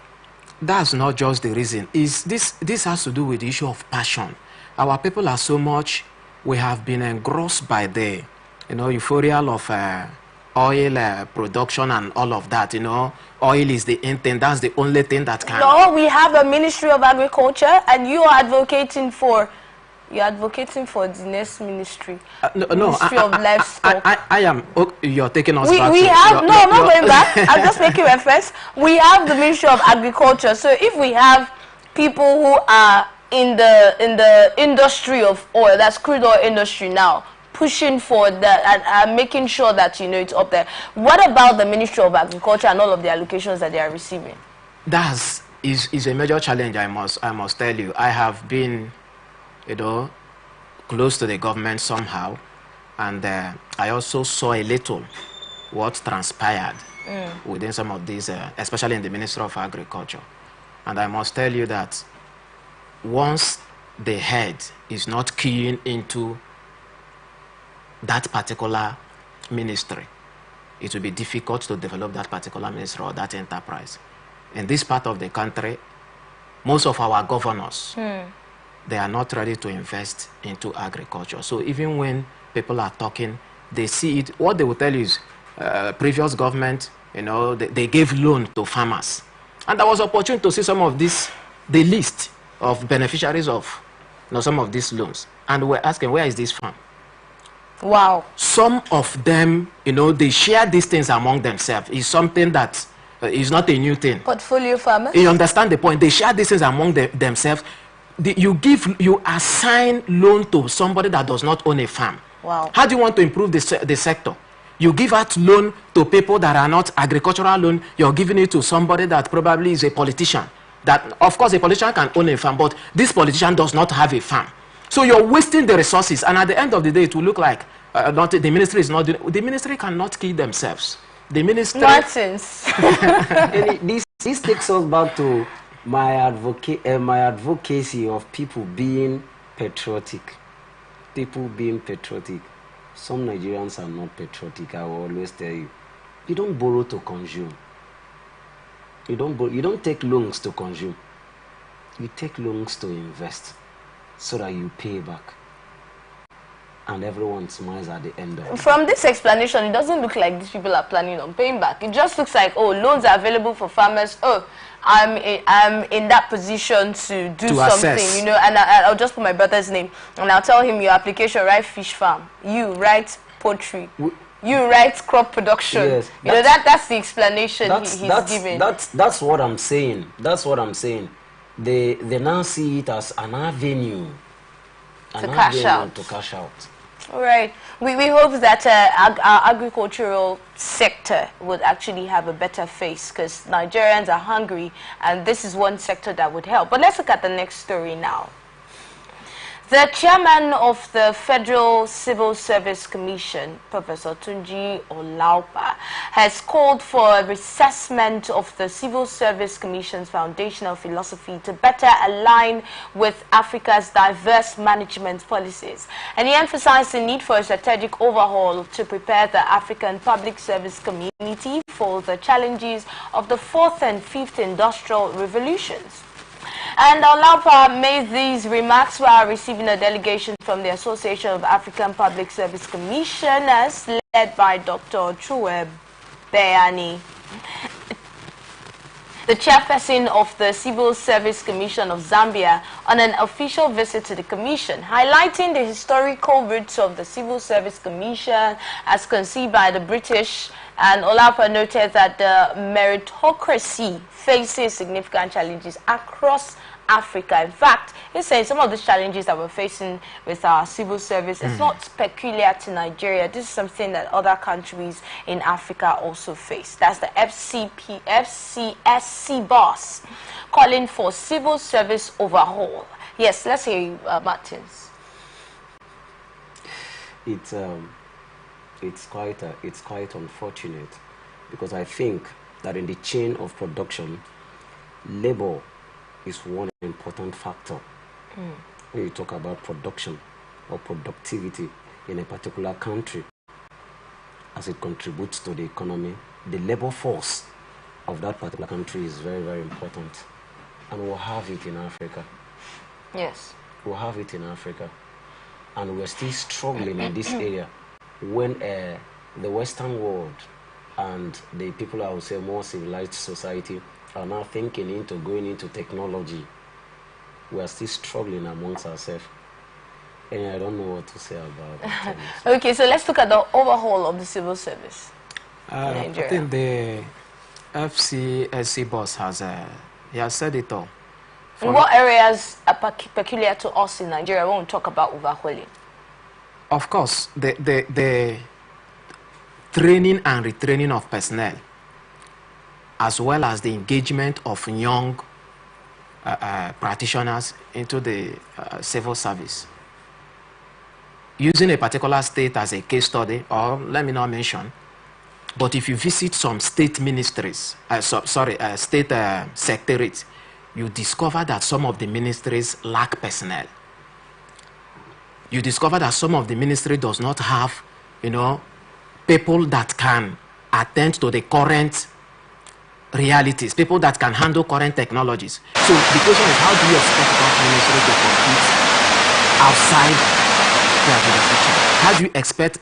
That's not just the reason. This has to do with the issue of passion. Our people are so much, we have been engrossed by the euphoria of oil production and all of that. Oil is the end thing. That's the only thing that can. No, we have a Ministry of Agriculture, and you are advocating for. You're advocating for the next ministry. Ministry of Livestock. I am. Oh, you're taking us back. We have no, I'm not going back. I'm just making reference. We have the Ministry of Agriculture. So if we have people who are in the industry of oil, that's crude oil industry now, pushing for that and making sure that it's up there. What about the Ministry of Agriculture and all of the allocations that they are receiving? That is a major challenge. I must tell you. I have been, close to the government somehow, And I also saw a little what transpired within some of these, especially in the Ministry of Agriculture. And I must tell you that once the head is not keying into that particular ministry, it will be difficult to develop that particular ministry or that enterprise. In this part of the country, most of our governors, they are not ready to invest into agriculture. So even when people are talking, they see it. What they will tell you is, previous government, you know, they gave loan to farmers. And there was opportunity to see some of this, the list of beneficiaries of, you know, some of these loans. And we're asking, where is this farm? Wow. Some of them, you know, they share these things among themselves. It's something that is not a new thing. Portfolio farmers? You understand the point? They share these things among themselves. You assign loan to somebody that does not own a farm. Wow. How do you want to improve the sector? You give out loan to people that are not agricultural loan. You're giving it to somebody that probably is a politician. That, of course, a politician can own a farm, but this politician does not have a farm. So you're wasting the resources, and at the end of the day, it will look like the ministry is not doing. The ministry cannot kill themselves. The ministry. Martins. This takes us back to my advocacy of people being patriotic. People being patriotic. Some Nigerians are not patriotic. I will always tell you. You don't borrow to consume. You don't take loans to consume. You take loans to invest, so that you pay back. And everyone smiles at the end of it. From this explanation, it doesn't look like these people are planning on paying back. It just looks like, oh, loans are available for farmers. Oh, I'm in that position to do something, assess. you know, and I'll just put my brother's name, and I'll tell him your application, write fish farm. You write poultry. You write crop production. Yes, you know, that's the explanation he's giving. That's what I'm saying. That's what I'm saying. They now see it as an avenue to cash out. To cash out. All right. We hope that our agricultural sector would actually have a better face, because Nigerians are hungry, and this is one sector that would help. But let's look at the next story now. The chairman of the Federal Civil Service Commission, Professor Tunji Olaupa, has called for a reassessment of the Civil Service Commission's foundational philosophy to better align with Africa's diverse management policies. And he emphasized the need for a strategic overhaul to prepare the African public service community for the challenges of the fourth and fifth industrial revolutions. And Olaupa made these remarks while receiving a delegation from the Association of African Public Service Commissioners, led by Dr. Chue Beani. The chairperson of the Civil Service Commission of Zambia, on an official visit to the commission, highlighting the historical roots of the Civil Service Commission as conceived by the British. And Olaupa noted that the meritocracy faces significant challenges across Africa. In fact, he's saying some of the challenges that we're facing with our civil service is not peculiar to Nigeria. This is something that other countries in Africa also face. That's the FCSC boss calling for civil service overhaul. Yes, let's hear you, Martins. It's quite unfortunate, because I think that in the chain of production, labor is one important factor. When you talk about production or productivity in a particular country, as it contributes to the economy, the labor force of that particular country is very, very important. And we'll have it in Africa. Yes. We'll have it in Africa. And we're still struggling in this area when the Western world and the people, I would say, more civilized society are now thinking into going into technology. We are still struggling amongst ourselves. And I don't know what to say about it. Okay, so let's look at the overhaul of the civil service in Nigeria. I think the FCSC boss has said it all. In what areas are peculiar to us in Nigeria when we talk about overhauling? Of course, the training and retraining of personnel, as well as the engagement of young practitioners into the civil service. using a particular state as a case study, or let me not mention, but if you visit some state ministries, state secretariats, you discover that some of the ministries lack personnel. You discover that some of the ministry does not have, people that can attend to the current realities, people that can handle current technologies. So the question is, how do you expect that ministry to compete outside their jurisdiction? How do you expect,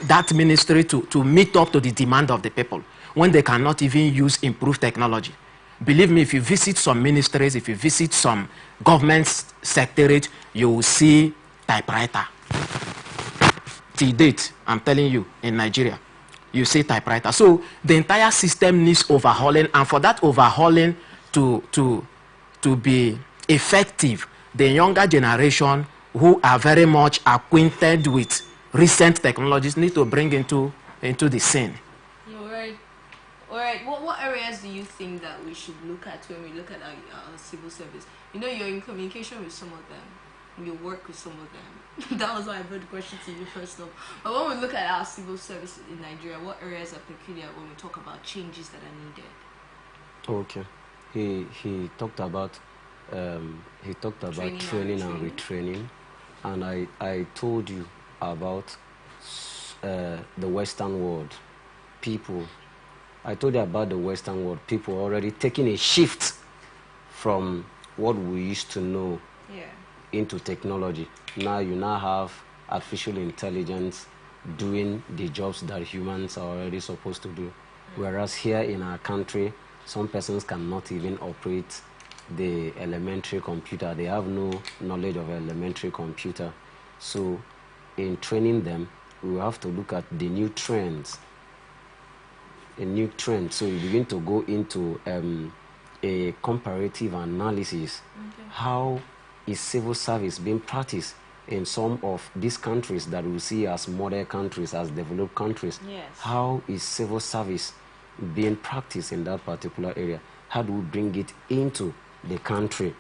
that ministry to meet up to the demand of the people when they cannot even use improved technology? Believe me, if you visit some ministries, if you visit some government secretariat, you will see typewriter. Till date, I'm telling you, in Nigeria, you see typewriter. So the entire system needs overhauling, and for that overhauling to be effective, the younger generation who are very much acquainted with recent technologies need to bring into the scene. All right. What areas do you think that we should look at when we look at our civil service? You're in communication with some of them. You work with some of them. That was why I put the question to you first off. But when we look at our civil service in Nigeria, what areas are peculiar when we talk about changes that are needed? Okay. He talked about training and retraining, and I told you about the Western world. I told you about the Western world. People already taking a shift from what we used to know into technology. Now you have artificial intelligence doing the jobs that humans are already supposed to do. Whereas here in our country, some persons cannot even operate the elementary computer. They have no knowledge of elementary computer. So in training them, we have to look at the new trends. A new trend. So you begin to go into a comparative analysis. Okay. How is civil service being practiced in some of these countries that we see as modern countries, as developed countries? Yes. How is civil service being practiced in that particular area? How do we bring it into the country?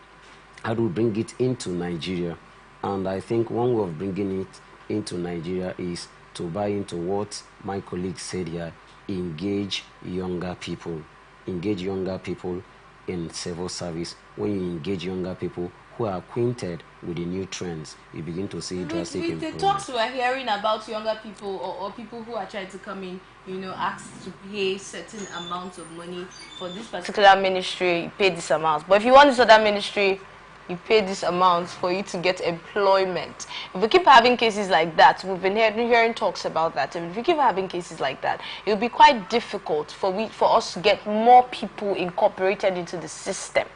How do we bring it into Nigeria? And I think one way of bringing it into Nigeria is to buy into what my colleague said here: engage younger people. Engage younger people in civil service. When you engage younger people who are acquainted with the new trends, you begin to see drastic improvement. The talks we're hearing about younger people or people who are trying to come in, asked to pay certain amounts of money for this particular ministry, you pay this amount. But if you want this other ministry, you pay this amount for you to get employment. If we keep having cases like that, we've been hearing talks about that, and if we keep having cases like that, it will be quite difficult for us to get more people incorporated into the system.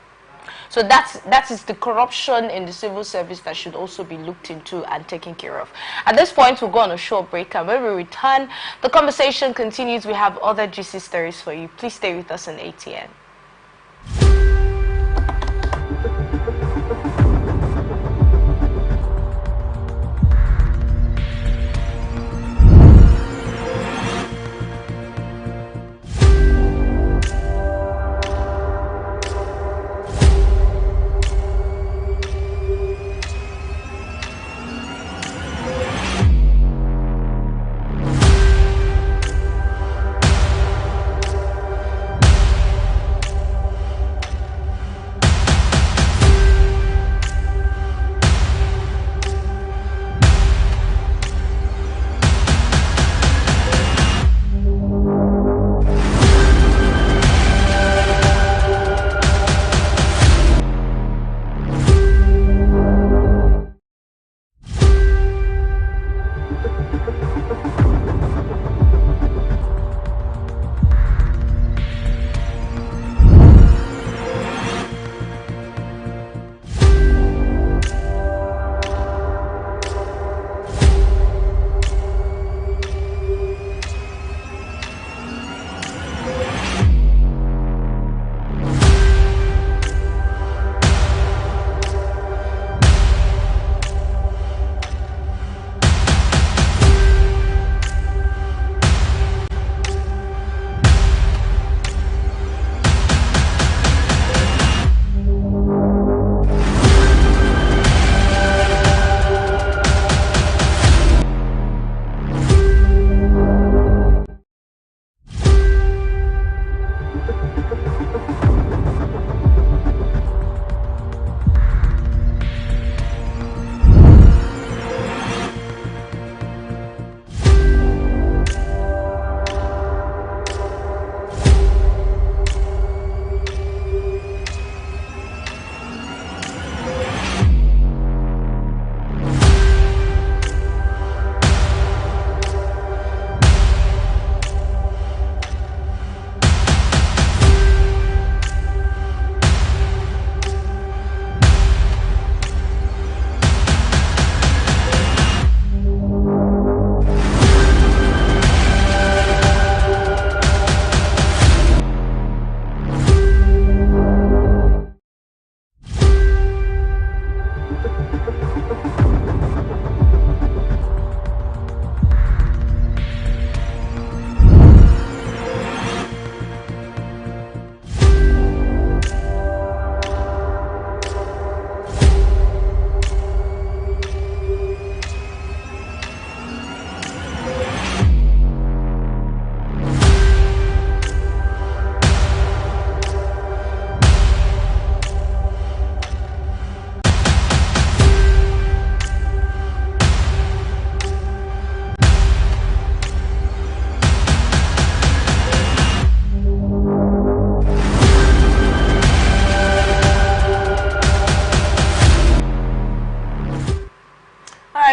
So that is the corruption in the civil service that should also be looked into and taken care of. At this point, we'll go on a short break, and when we return, the conversation continues. We have other GC stories for you. Please stay with us on ATN.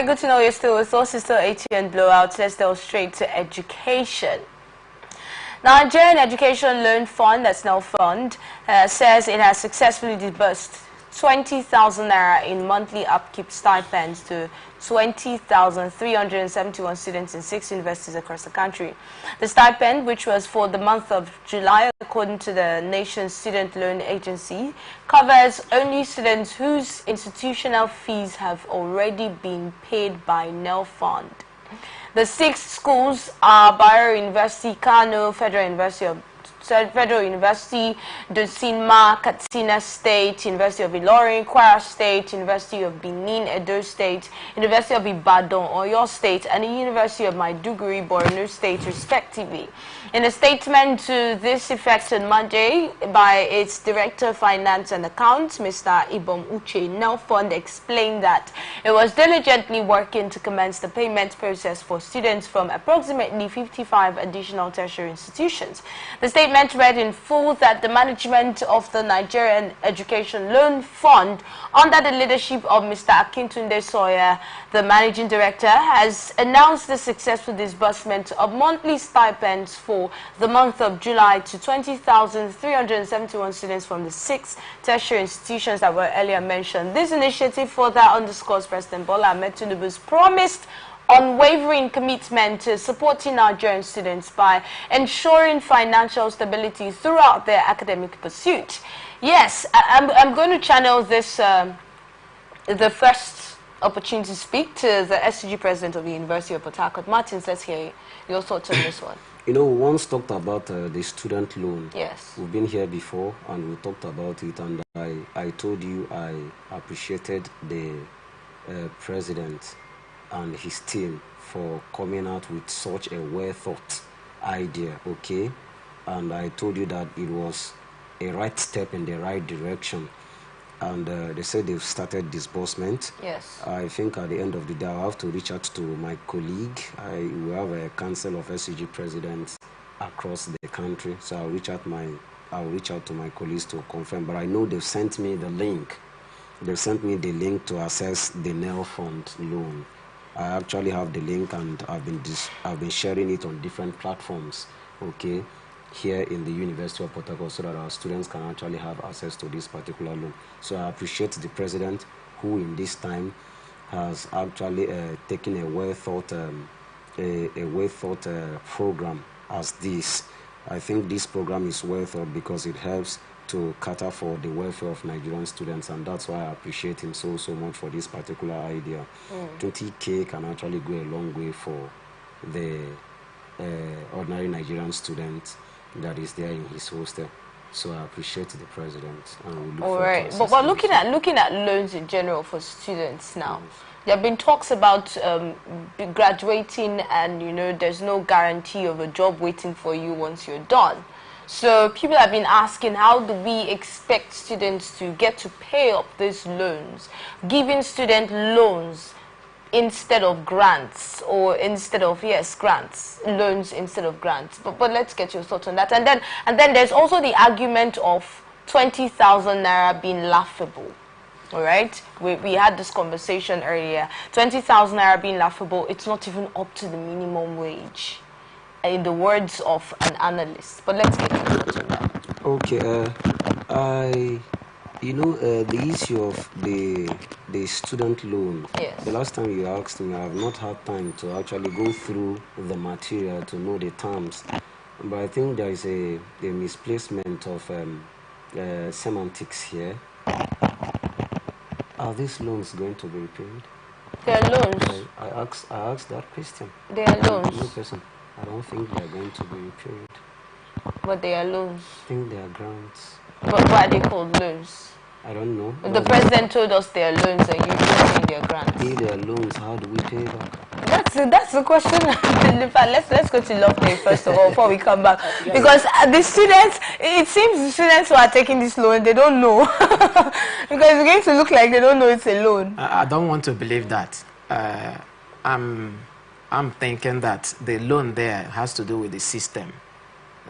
Good to know you're still with us. It's still ATN Blowout. Let's go straight to education. Nigerian Education Loan Fund, that's now fund, says it has successfully disbursed 20,000 naira in monthly upkeep stipends to 20,371 students in 6 universities across the country. The stipend, which was for the month of July, according to the nation's student loan agency, covers only students whose institutional fees have already been paid by NEL Fund. The 6 schools are Bayero University, Kano, Federal University, Dosinma, Katsina State, University of Ilorin, Kwara State, University of Benin, Edo State, University of Ibadan, Oyo State, and the University of Maiduguri, Borno State, respectively. In a statement to this effect on Monday by its Director of Finance and Accounts, Mr. Ibom Uche, NEL Fund explained that it was diligently working to commence the payment process for students from approximately 55 additional tertiary institutions. The statement read in full that the management of the Nigerian Education Loan Fund, under the leadership of Mr. Akintunde Sawyer, the Managing Director, has announced the successful disbursement of monthly stipends for the month of July to 20,371 students from the 6 tertiary institutions that were earlier mentioned. This initiative further underscores President Bola Ahmed Tinubu's promised unwavering commitment to supporting Nigerian students by ensuring financial stability throughout their academic pursuit. Yes, I'm going to channel this, the first opportunity to speak to the SCG President of the University of Port Harcourt. Martins, let's hear your thoughts on this one. You know, we once talked about the student loan. Yes. We've been here before and we talked about it, and I told you I appreciated the President and his team for coming out with such a well-thought idea, okay? And I told you that it was a right step in the right direction. And they said they've started disbursement. Yes. I think at the end of the day, I'll have to reach out to my colleague. We have a council of SCG presidents across the country, so I'll reach out to my colleagues to confirm. But I know they've sent me the link. They've sent me the link to access the NEL Fund loan. I actually have the link, and I've been sharing it on different platforms, okay, here in the University of Port Harcourt, so that our students can actually have access to this particular loan. So I appreciate the President, who in this time has actually taken a well-thought program as this. I think this program is well thought because it helps to cater for the welfare of Nigerian students, and that's why I appreciate him so much for this particular idea. 20K can actually go a long way for the ordinary Nigerian student that is there in his hostel. So I appreciate the President, and we look forward to assisting. But looking at loans in general for students now, there have been talks about graduating, and there's no guarantee of a job waiting for you once you're done. So people have been asking, how do we expect students to get to pay up these loans, giving student loans instead of grants, or instead of grants, loans instead of grants. But let's get your thoughts on that. And then there's also the argument of 20,000 naira being laughable. All right, we had this conversation earlier. 20,000 naira being laughable. It's not even up to the minimum wage, in the words of an analyst. But let's get your thoughts on that. Okay, the issue of the student loan. Yes. The last time you asked me, I have not had time to actually go through the material to know the terms. But I think there is a misplacement of semantics here. Are these loans going to be repaid? They are loans. I asked that question. They are loans. No person. I don't think they are going to be repaid. But they are loans. I think they are grants. But why are they called loans? I don't know. The president told us they are loans and you don't think they are grants. If they are loans, how do we pay back? That's the question. In fact, let's go to Lovely first of all before we come back, because the students, it seems the students who are taking this loan, they don't know, because it's going to look like they don't know it's a loan. I don't want to believe that. I'm thinking that the loan there has to do with the system,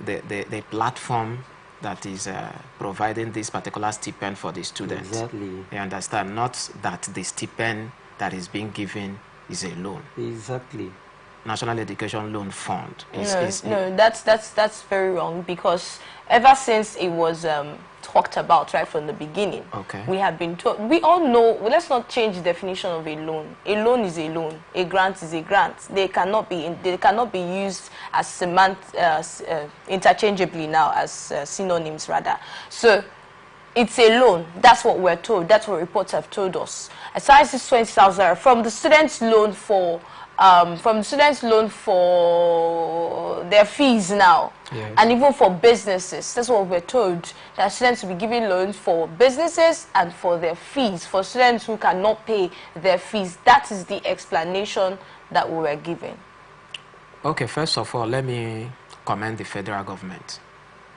the platform that is providing this particular stipend for the students. Exactly. You understand? Not that the stipend that is being given is a loan. Exactly. National Education Loan Fund. No, that's very wrong, because ever since it was talked about right from the beginning, okay, we have been told, we all know, well, let's not change the definition of a loan. A loan is a loan. A grant is a grant. They cannot be used as interchangeably now, as synonyms rather. So it's a loan. That's what we're told. That's what reports have told us. As far as this 20,000 from the students' loan for their fees now, yes, and even for businesses. That's what we're told. That students will be giving loans for businesses and for their fees. For students who cannot pay their fees, that is the explanation that we were given. Okay, first of all, let me commend the federal government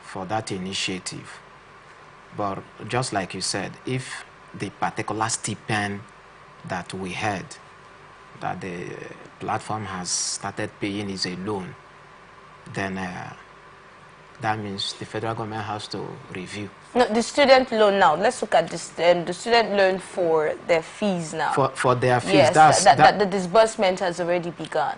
for that initiative. But just like you said, if the particular stipend that we had, that the platform has started paying is a loan, then that means the federal government has to review. No, the student loan now. Let's look at this, the student loan for their fees now. For their fees, yes, that the disbursement has already begun.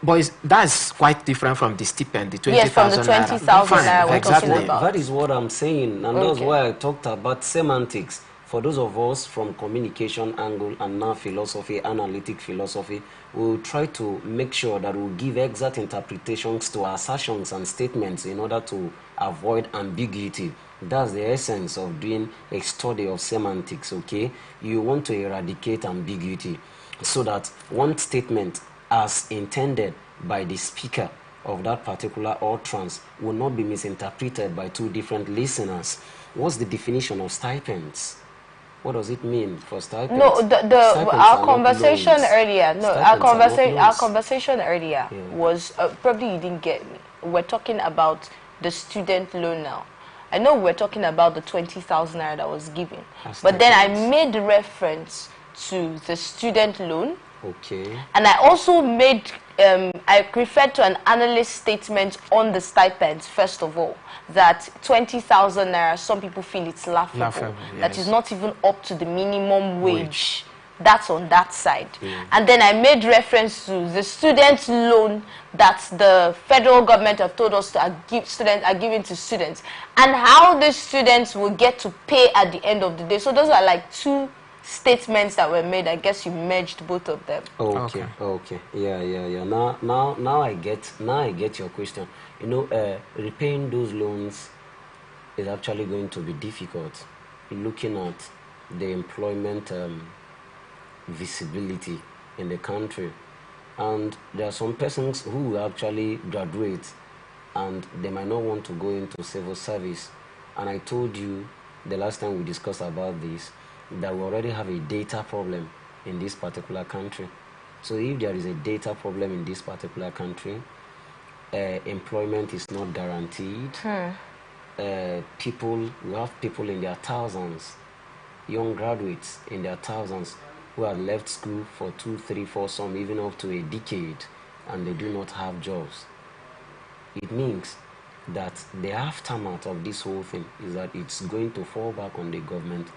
But that's quite different from the stipend, the 20,000 yes, from the 20,000 naira we're exactly. talking about. That is what I'm saying, and that's why I talked about semantics. For those of us from communication angle and now philosophy, analytic philosophy, we'll try to make sure that we'll give exact interpretations to assertions and statements in order to avoid ambiguity. That's the essence of doing a study of semantics, okay? You want to eradicate ambiguity so that one statement as intended by the speaker of that particular utterance will not be misinterpreted by two different listeners. What's the definition of stipends? What does it mean for stipends? No, our conversation earlier. No, our conversation earlier was probably you didn't get me. We're talking about the student loan now. I know we're talking about the 20,000 naira that was given, but then I made reference to the student loan. Okay. And I also made I referred to an analyst statement on the stipends, first of all, that 20,000 naira, some people feel it's laughable. Yes. That is not even up to the minimum wage. That's on that side. And then I made reference to the student loan that the federal government have told us to give students, are giving to students, and how the students will get to pay at the end of the day. So those are like two statements that were made. I guess you merged both of them. Okay. Yeah. Now I get your question. You know, repaying those loans is actually going to be difficult, looking at the employment visibility in the country, and there are some persons who actually graduate and they might not want to go into civil service. And I told you the last time we discussed about this that we already have a data problem in this particular country. So if there is a data problem in this particular country, employment is not guaranteed. We have people in their thousands, young graduates in their thousands, who have left school for 2, 3, 4, some even up to a decade, and they do not have jobs. It means that the aftermath of this whole thing is that it's going to fall back on the government,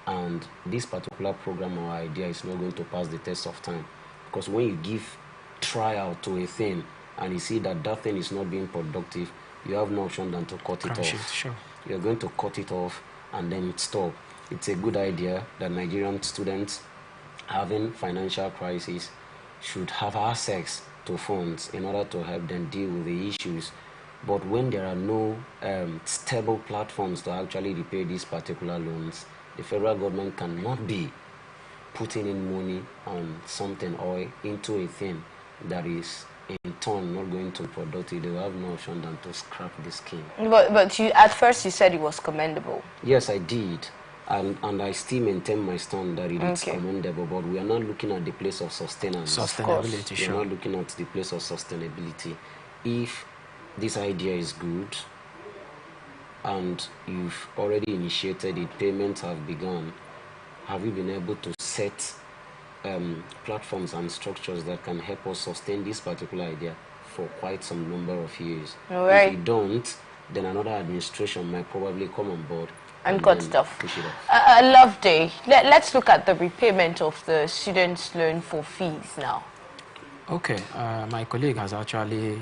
and this particular program or idea is not going to pass the test of time. Because when you give trial to a thing and you see that that thing is not being productive, you have no option than to cut it off. Sure. You're going to cut it off and then stop. It's a good idea that Nigerian students having financial crisis should have access to funds in order to help them deal with the issues. But when there are no stable platforms to actually repay these particular loans, the federal government cannot be putting in money on something or into a thing that is in turn not going to be productive, they will have no option than to scrap the scheme. But you, at first you said it was commendable. Yes, I did. And I still maintain my stand that it is commendable, but we are not looking at the place of sustenance. Sustainability, We are not looking at the place of sustainability. If this idea is good and you've already initiated it, payments have begun, have you been able to set platforms and structures that can help us sustain this particular idea for quite some number of years? Right. If you don't, then another administration might probably come on board and cut stuff. push it off. I love day. Let's look at the repayment of the students' loan for fees now. Okay, my colleague has actually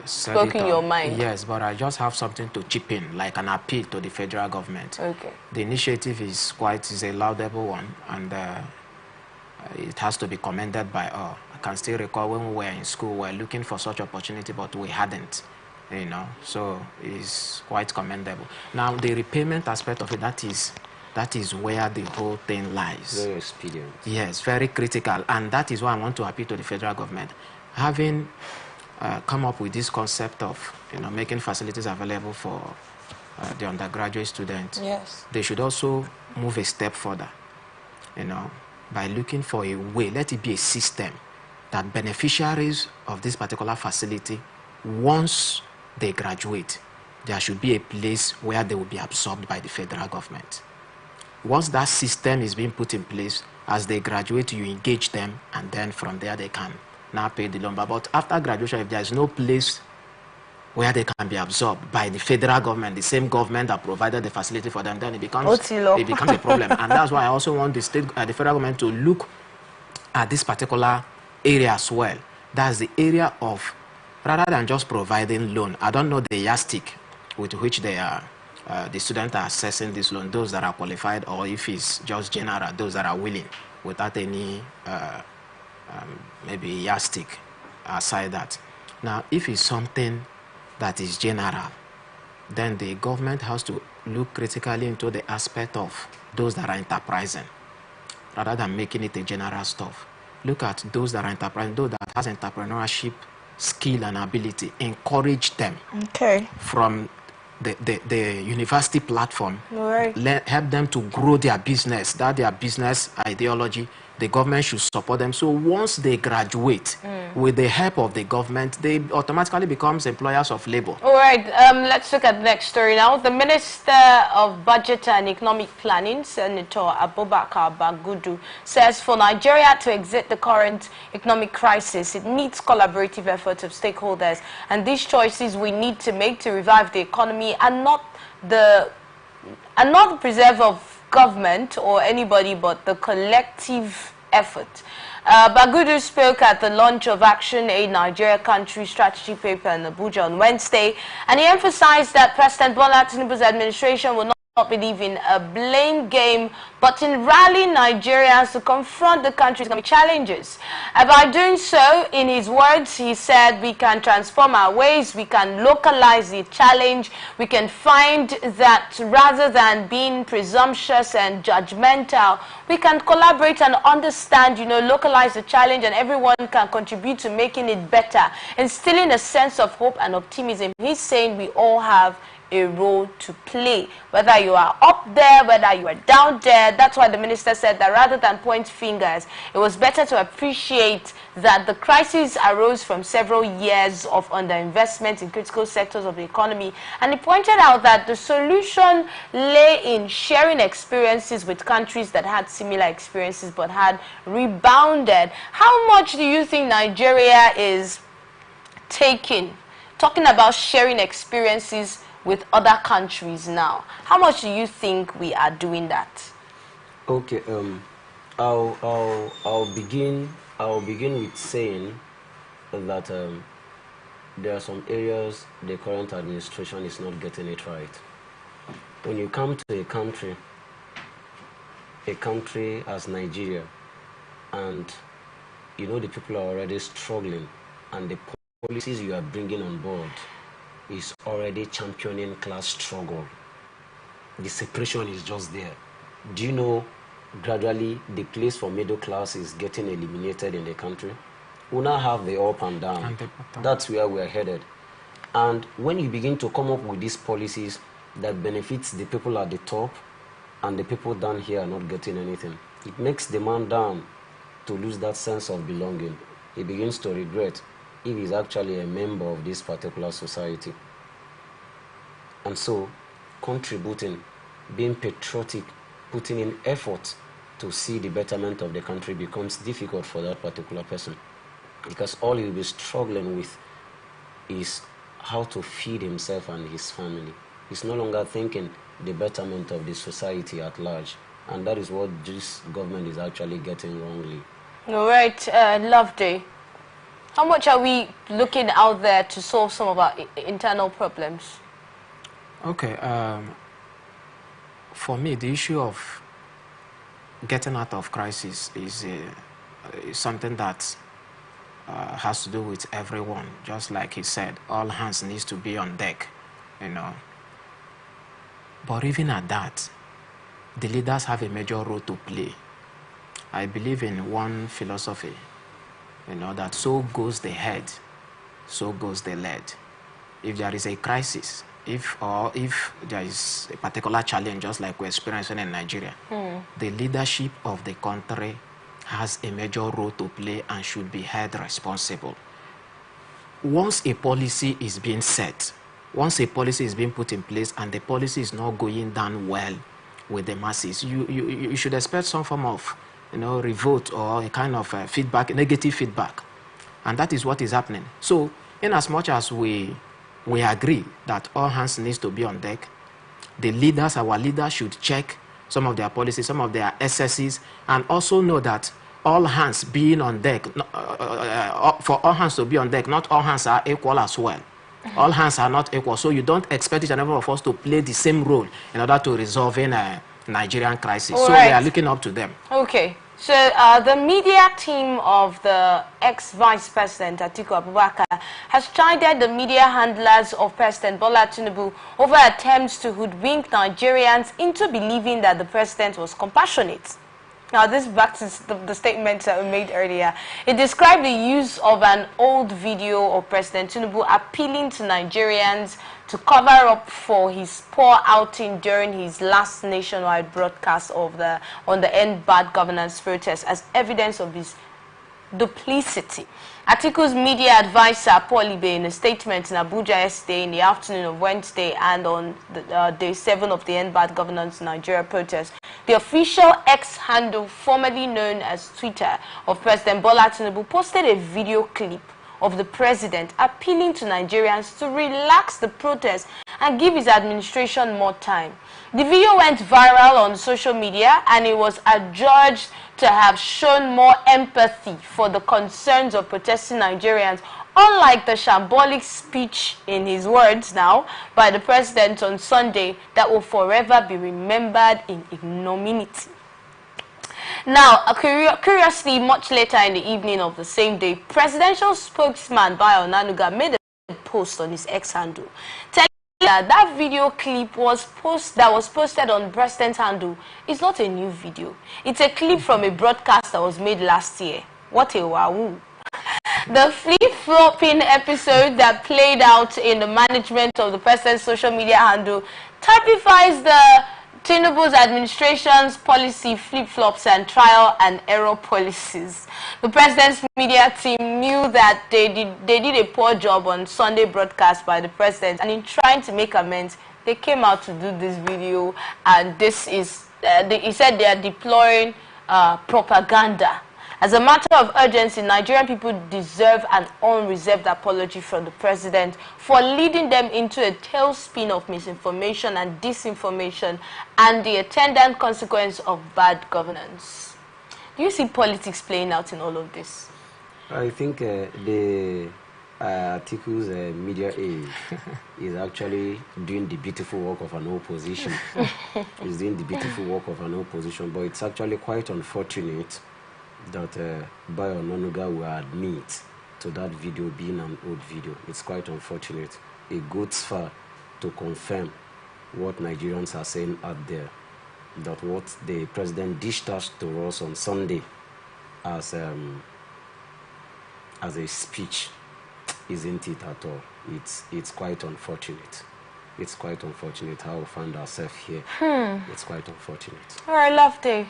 said spoken your mind. Yes, but I just have something to chip in, like an appeal to the federal government. Okay. The initiative is a laudable one, and it has to be commended by all. I can still recall when we were in school, we were looking for such opportunity, but we hadn't. You know, so it's quite commendable. Now, the repayment aspect of it, that is where the whole thing lies. Very expedient. Yes, very critical, and that is why I want to appeal to the federal government. Having come up with this concept of, you know, making facilities available for the undergraduate students, yes, they should also move a step further, you know, by looking for a way, let it be a system that beneficiaries of this particular facility, once they graduate, there should be a place where they will be absorbed by the federal government. Once that system is being put in place, as they graduate, you engage them, and then from there they can now pay the loan. But after graduation, if there is no place where they can be absorbed by the federal government, the same government that provided the facility for them, then it becomes a problem. And that's why I also want the federal government to look at this particular area as well. That's the area of, rather than just providing loan, I don't know the yardstick with which they are, the students are assessing this loan, those that are qualified, or if it's just general, those that are willing, without any maybe yardstick aside that. Now, if it's something that is general, then the government has to look critically into the aspect of those that are enterprising, rather than making it a general stuff. Look at those that are enterprising, those that has entrepreneurship skill and ability, encourage them from the university platform, help them to grow their business, that their business ideology, the government should support them. So once they graduate, with the help of the government, they automatically becomes employers of labor. All right, let's look at the next story now. The Minister of Budget and Economic Planning, Senator Abubakar Bagudu, says for Nigeria to exit the current economic crisis, it needs collaborative efforts of stakeholders, and these choices we need to make to revive the economy and not the preserve of government or anybody, but the collective effort. Bagudu spoke at the launch of Action Aid Nigeria Country Strategy Paper in Abuja on Wednesday, and he emphasized that President Bola Tinubu's administration will not believe in a blame game, but in rallying Nigerians to confront the country's economic challenges. And by doing so, in his words, he said, we can transform our ways, we can localize the challenge, we can find that rather than being presumptuous and judgmental, we can collaborate and understand, localize the challenge, and everyone can contribute to making it better, instilling a sense of hope and optimism. He's saying we all have a role to play, whether you are up there, whether you are down there. That's why the minister said that rather than point fingers, it was better to appreciate that the crisis arose from several years of underinvestment in critical sectors of the economy. And he pointed out that the solution lay in sharing experiences with countries that had similar experiences but had rebounded. How much do you think Nigeria is talking about sharing experiences with other countries now? How much do you think we are doing that? Okay, I'll begin with saying that there are some areas the current administration is not getting it right. When you come to a country as Nigeria, and the people are already struggling, and the policies you are bringing on board is already championing class struggle, the separation is just there. Do you know gradually the place for middle class is getting eliminated in the country. We now have the up and down. And the bottom. That's where we are headed. And when you begin to come up with these policies that benefits the people at the top and the people down here are not getting anything, it makes the man down to lose that sense of belonging. He begins to regret if he's actually a member of this particular society. And so, contributing, being patriotic, putting in effort to see the betterment of the country becomes difficult for that particular person, because all he'll be struggling with is how to feed himself and his family. He's no longer thinking the betterment of the society at large, and that is what this government is actually getting wrongly. All right, Loveday. How much are we looking out there to solve some of our internal problems? Okay, for me, the issue of getting out of crisis is something that has to do with everyone. Just like he said, all hands needs to be on deck, you know. But even at that, the leaders have a major role to play. I believe in one philosophy, you know, that so goes the head, so goes the lead. If there is a crisis, if there is a particular challenge, just like we're experiencing in Nigeria, the leadership of the country has a major role to play and should be held responsible. Once a policy is being set, once a policy is being put in place and the policy is not going down well with the masses, you should expect some form of, you know, revolt or a kind of feedback, negative feedback. And that is what is happening. So, in as much as we agree that all hands needs to be on deck, the leaders, our leaders, should check some of their policies, some of their excesses, and also know that all hands being on deck, for all hands to be on deck, not all hands are equal as well. All hands are not equal, so you don't expect each and every of us to play the same role in order to resolve a Nigerian crisis. All so right. we are looking up to them. Okay. So the media team of the ex-Vice President Atiku Abubakar has chided the media handlers of President Bola Tinubu over attempts to hoodwink Nigerians into believing that the president was compassionate. Now, this back to the statements that were made earlier. It described the use of an old video of President Tinubu appealing to Nigerians to cover up for his poor outing during his last nationwide broadcast of on the End Bad Governance protest as evidence of his duplicity. Atiku's media advisor, Paul Ibe, in a statement in Abuja yesterday in the afternoon of Wednesday and on day 7 of the End Bad Governance Nigeria protest, the official X handle, formerly known as Twitter, of President Bola Tinubu posted a video clip of the president appealing to Nigerians to relax the protest and give his administration more time. The video went viral on social media and it was adjudged to have shown more empathy for the concerns of protesting Nigerians, unlike the shambolic speech, in his words now, by the president on Sunday that will forever be remembered in ignominy. Now, curiously, much later in the evening of the same day, presidential spokesman Bayo Onanuga made a post on his X handle, telling that video clip was posted on the president's handle is not a new video. It's a clip from a broadcast that was made last year. What a wahoo. The flip-flopping episode that played out in the management of the president's social media handle typifies the Tinubu's administration's policy flip-flops and trial and error policies. The president's media team knew that they did a poor job on Sunday broadcast by the president, and in trying to make amends, they came out to do this video, and this is, he said they are deploying propaganda. As a matter of urgency, Nigerian people deserve an unreserved apology from the president for leading them into a tailspin of misinformation and disinformation and the attendant consequence of bad governance. Do you see politics playing out in all of this? I think the Atiku's media aid is actually doing the beautiful work of an opposition. He's doing the beautiful work of an opposition, but it's actually quite unfortunate that Bayo Onanuga will admit to that video being an old video. It's quite unfortunate. It goes far to confirm what Nigerians are saying out there. that what the president dished out to us on Sunday as a speech isn't it at all. It's quite unfortunate. It's quite unfortunate how we found ourselves here. It's quite unfortunate. All right, Lofty.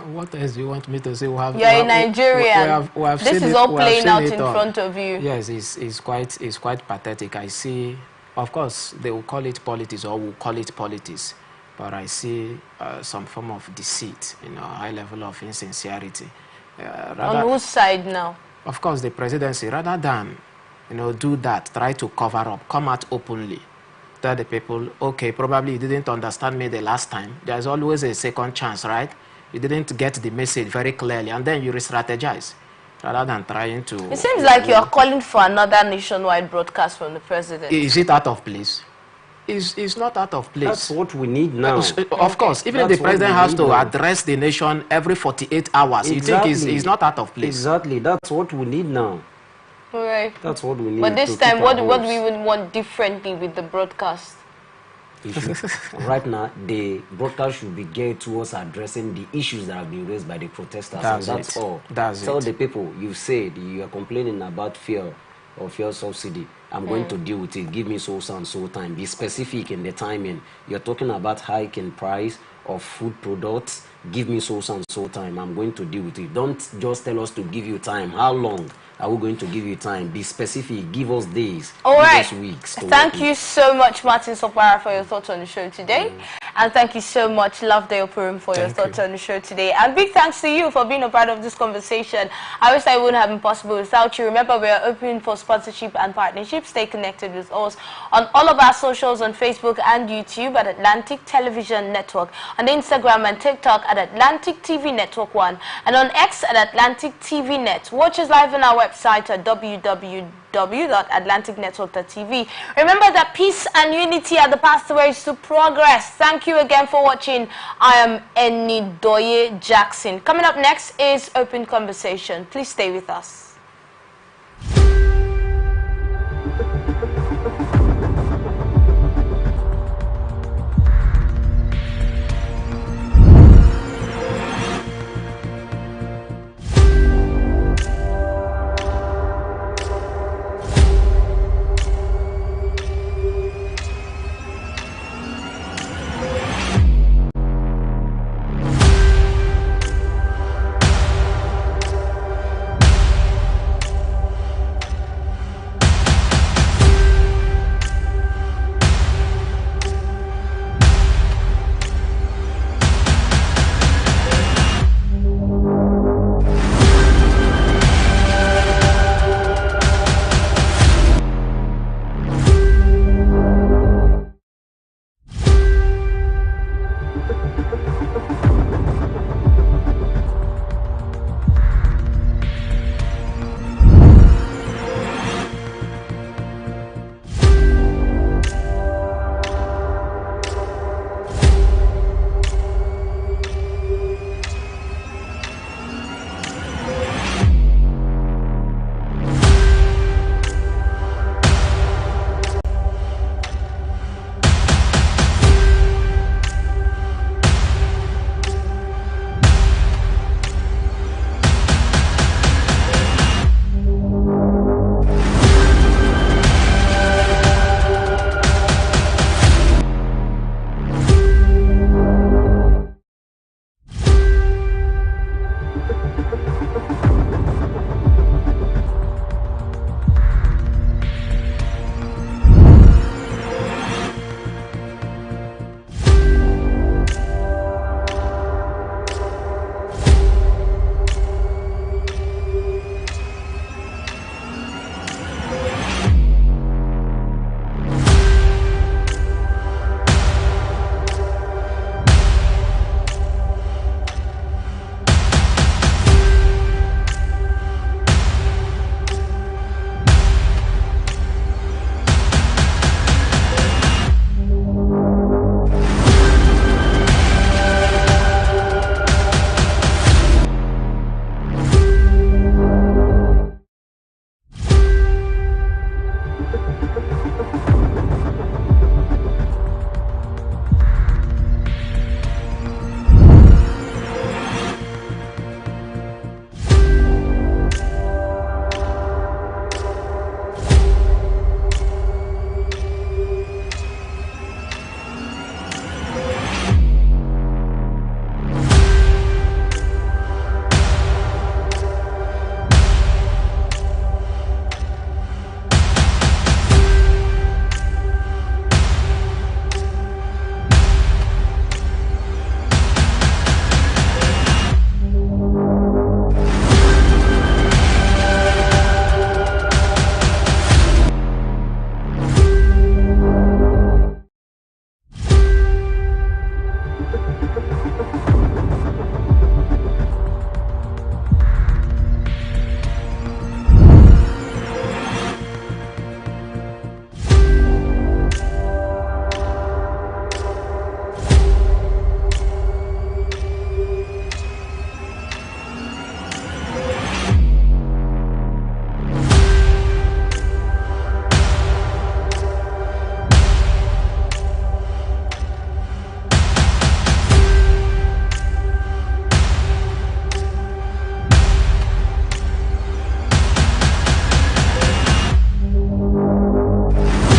What else do you want me to say? You're a Nigerian. This is all playing out in front of you. Yes, it's quite pathetic. I see, of course, they will call it politics or will call it politics, but I see some form of deceit, a high level of insincerity. On whose side now? Of course, the presidency, rather than, do that, try to cover up, come out openly, tell the people, okay, probably you didn't understand me the last time. There's always a second chance, right? You didn't get the message very clearly, and then you re-strategize, rather than trying to... It seems like you're calling for another nationwide broadcast from the president. Is it out of place? It's not out of place. That's what we need now. Of course, even if the president has to address the nation every 48 hours, exactly. You think it's not out of place? Exactly, that's what we need now. All right. That's what we need. But this time, what do we would want differently with the broadcast? Right now, the broadcast should be geared towards addressing the issues that have been raised by the protesters. That's all. Tell the people, you said you are complaining about fuel or fuel subsidy. I'm going to deal with it. Give me so and so time. Be specific in the timing. You're talking about hike in price of food products. Give me so and so time. I'm going to deal with it. Don't just tell us to give you time. How long are we going to give you time? Be specific. Give us days. All right. Give us weeks. Thank you so much, Martin Sopara, for your thoughts on the show today. And thank you so much, Lovedale Purim, for your thoughts on the show today. And big thanks to you for being a part of this conversation. I wish I wouldn't have been possible without you. Remember, we are open for sponsorship and partnership. Stay connected with us on all of our socials on Facebook and YouTube at Atlantic Television Network, on Instagram and TikTok at Atlantic TV Network 1, and on X at Atlantic TV Net. Watch us live on our website at www.atlanticnetwork.tv. Remember that peace and unity are the pathways to progress. Thank you again for watching. I am Enidoye Jackson. Coming up next is Open Conversation. Please stay with us.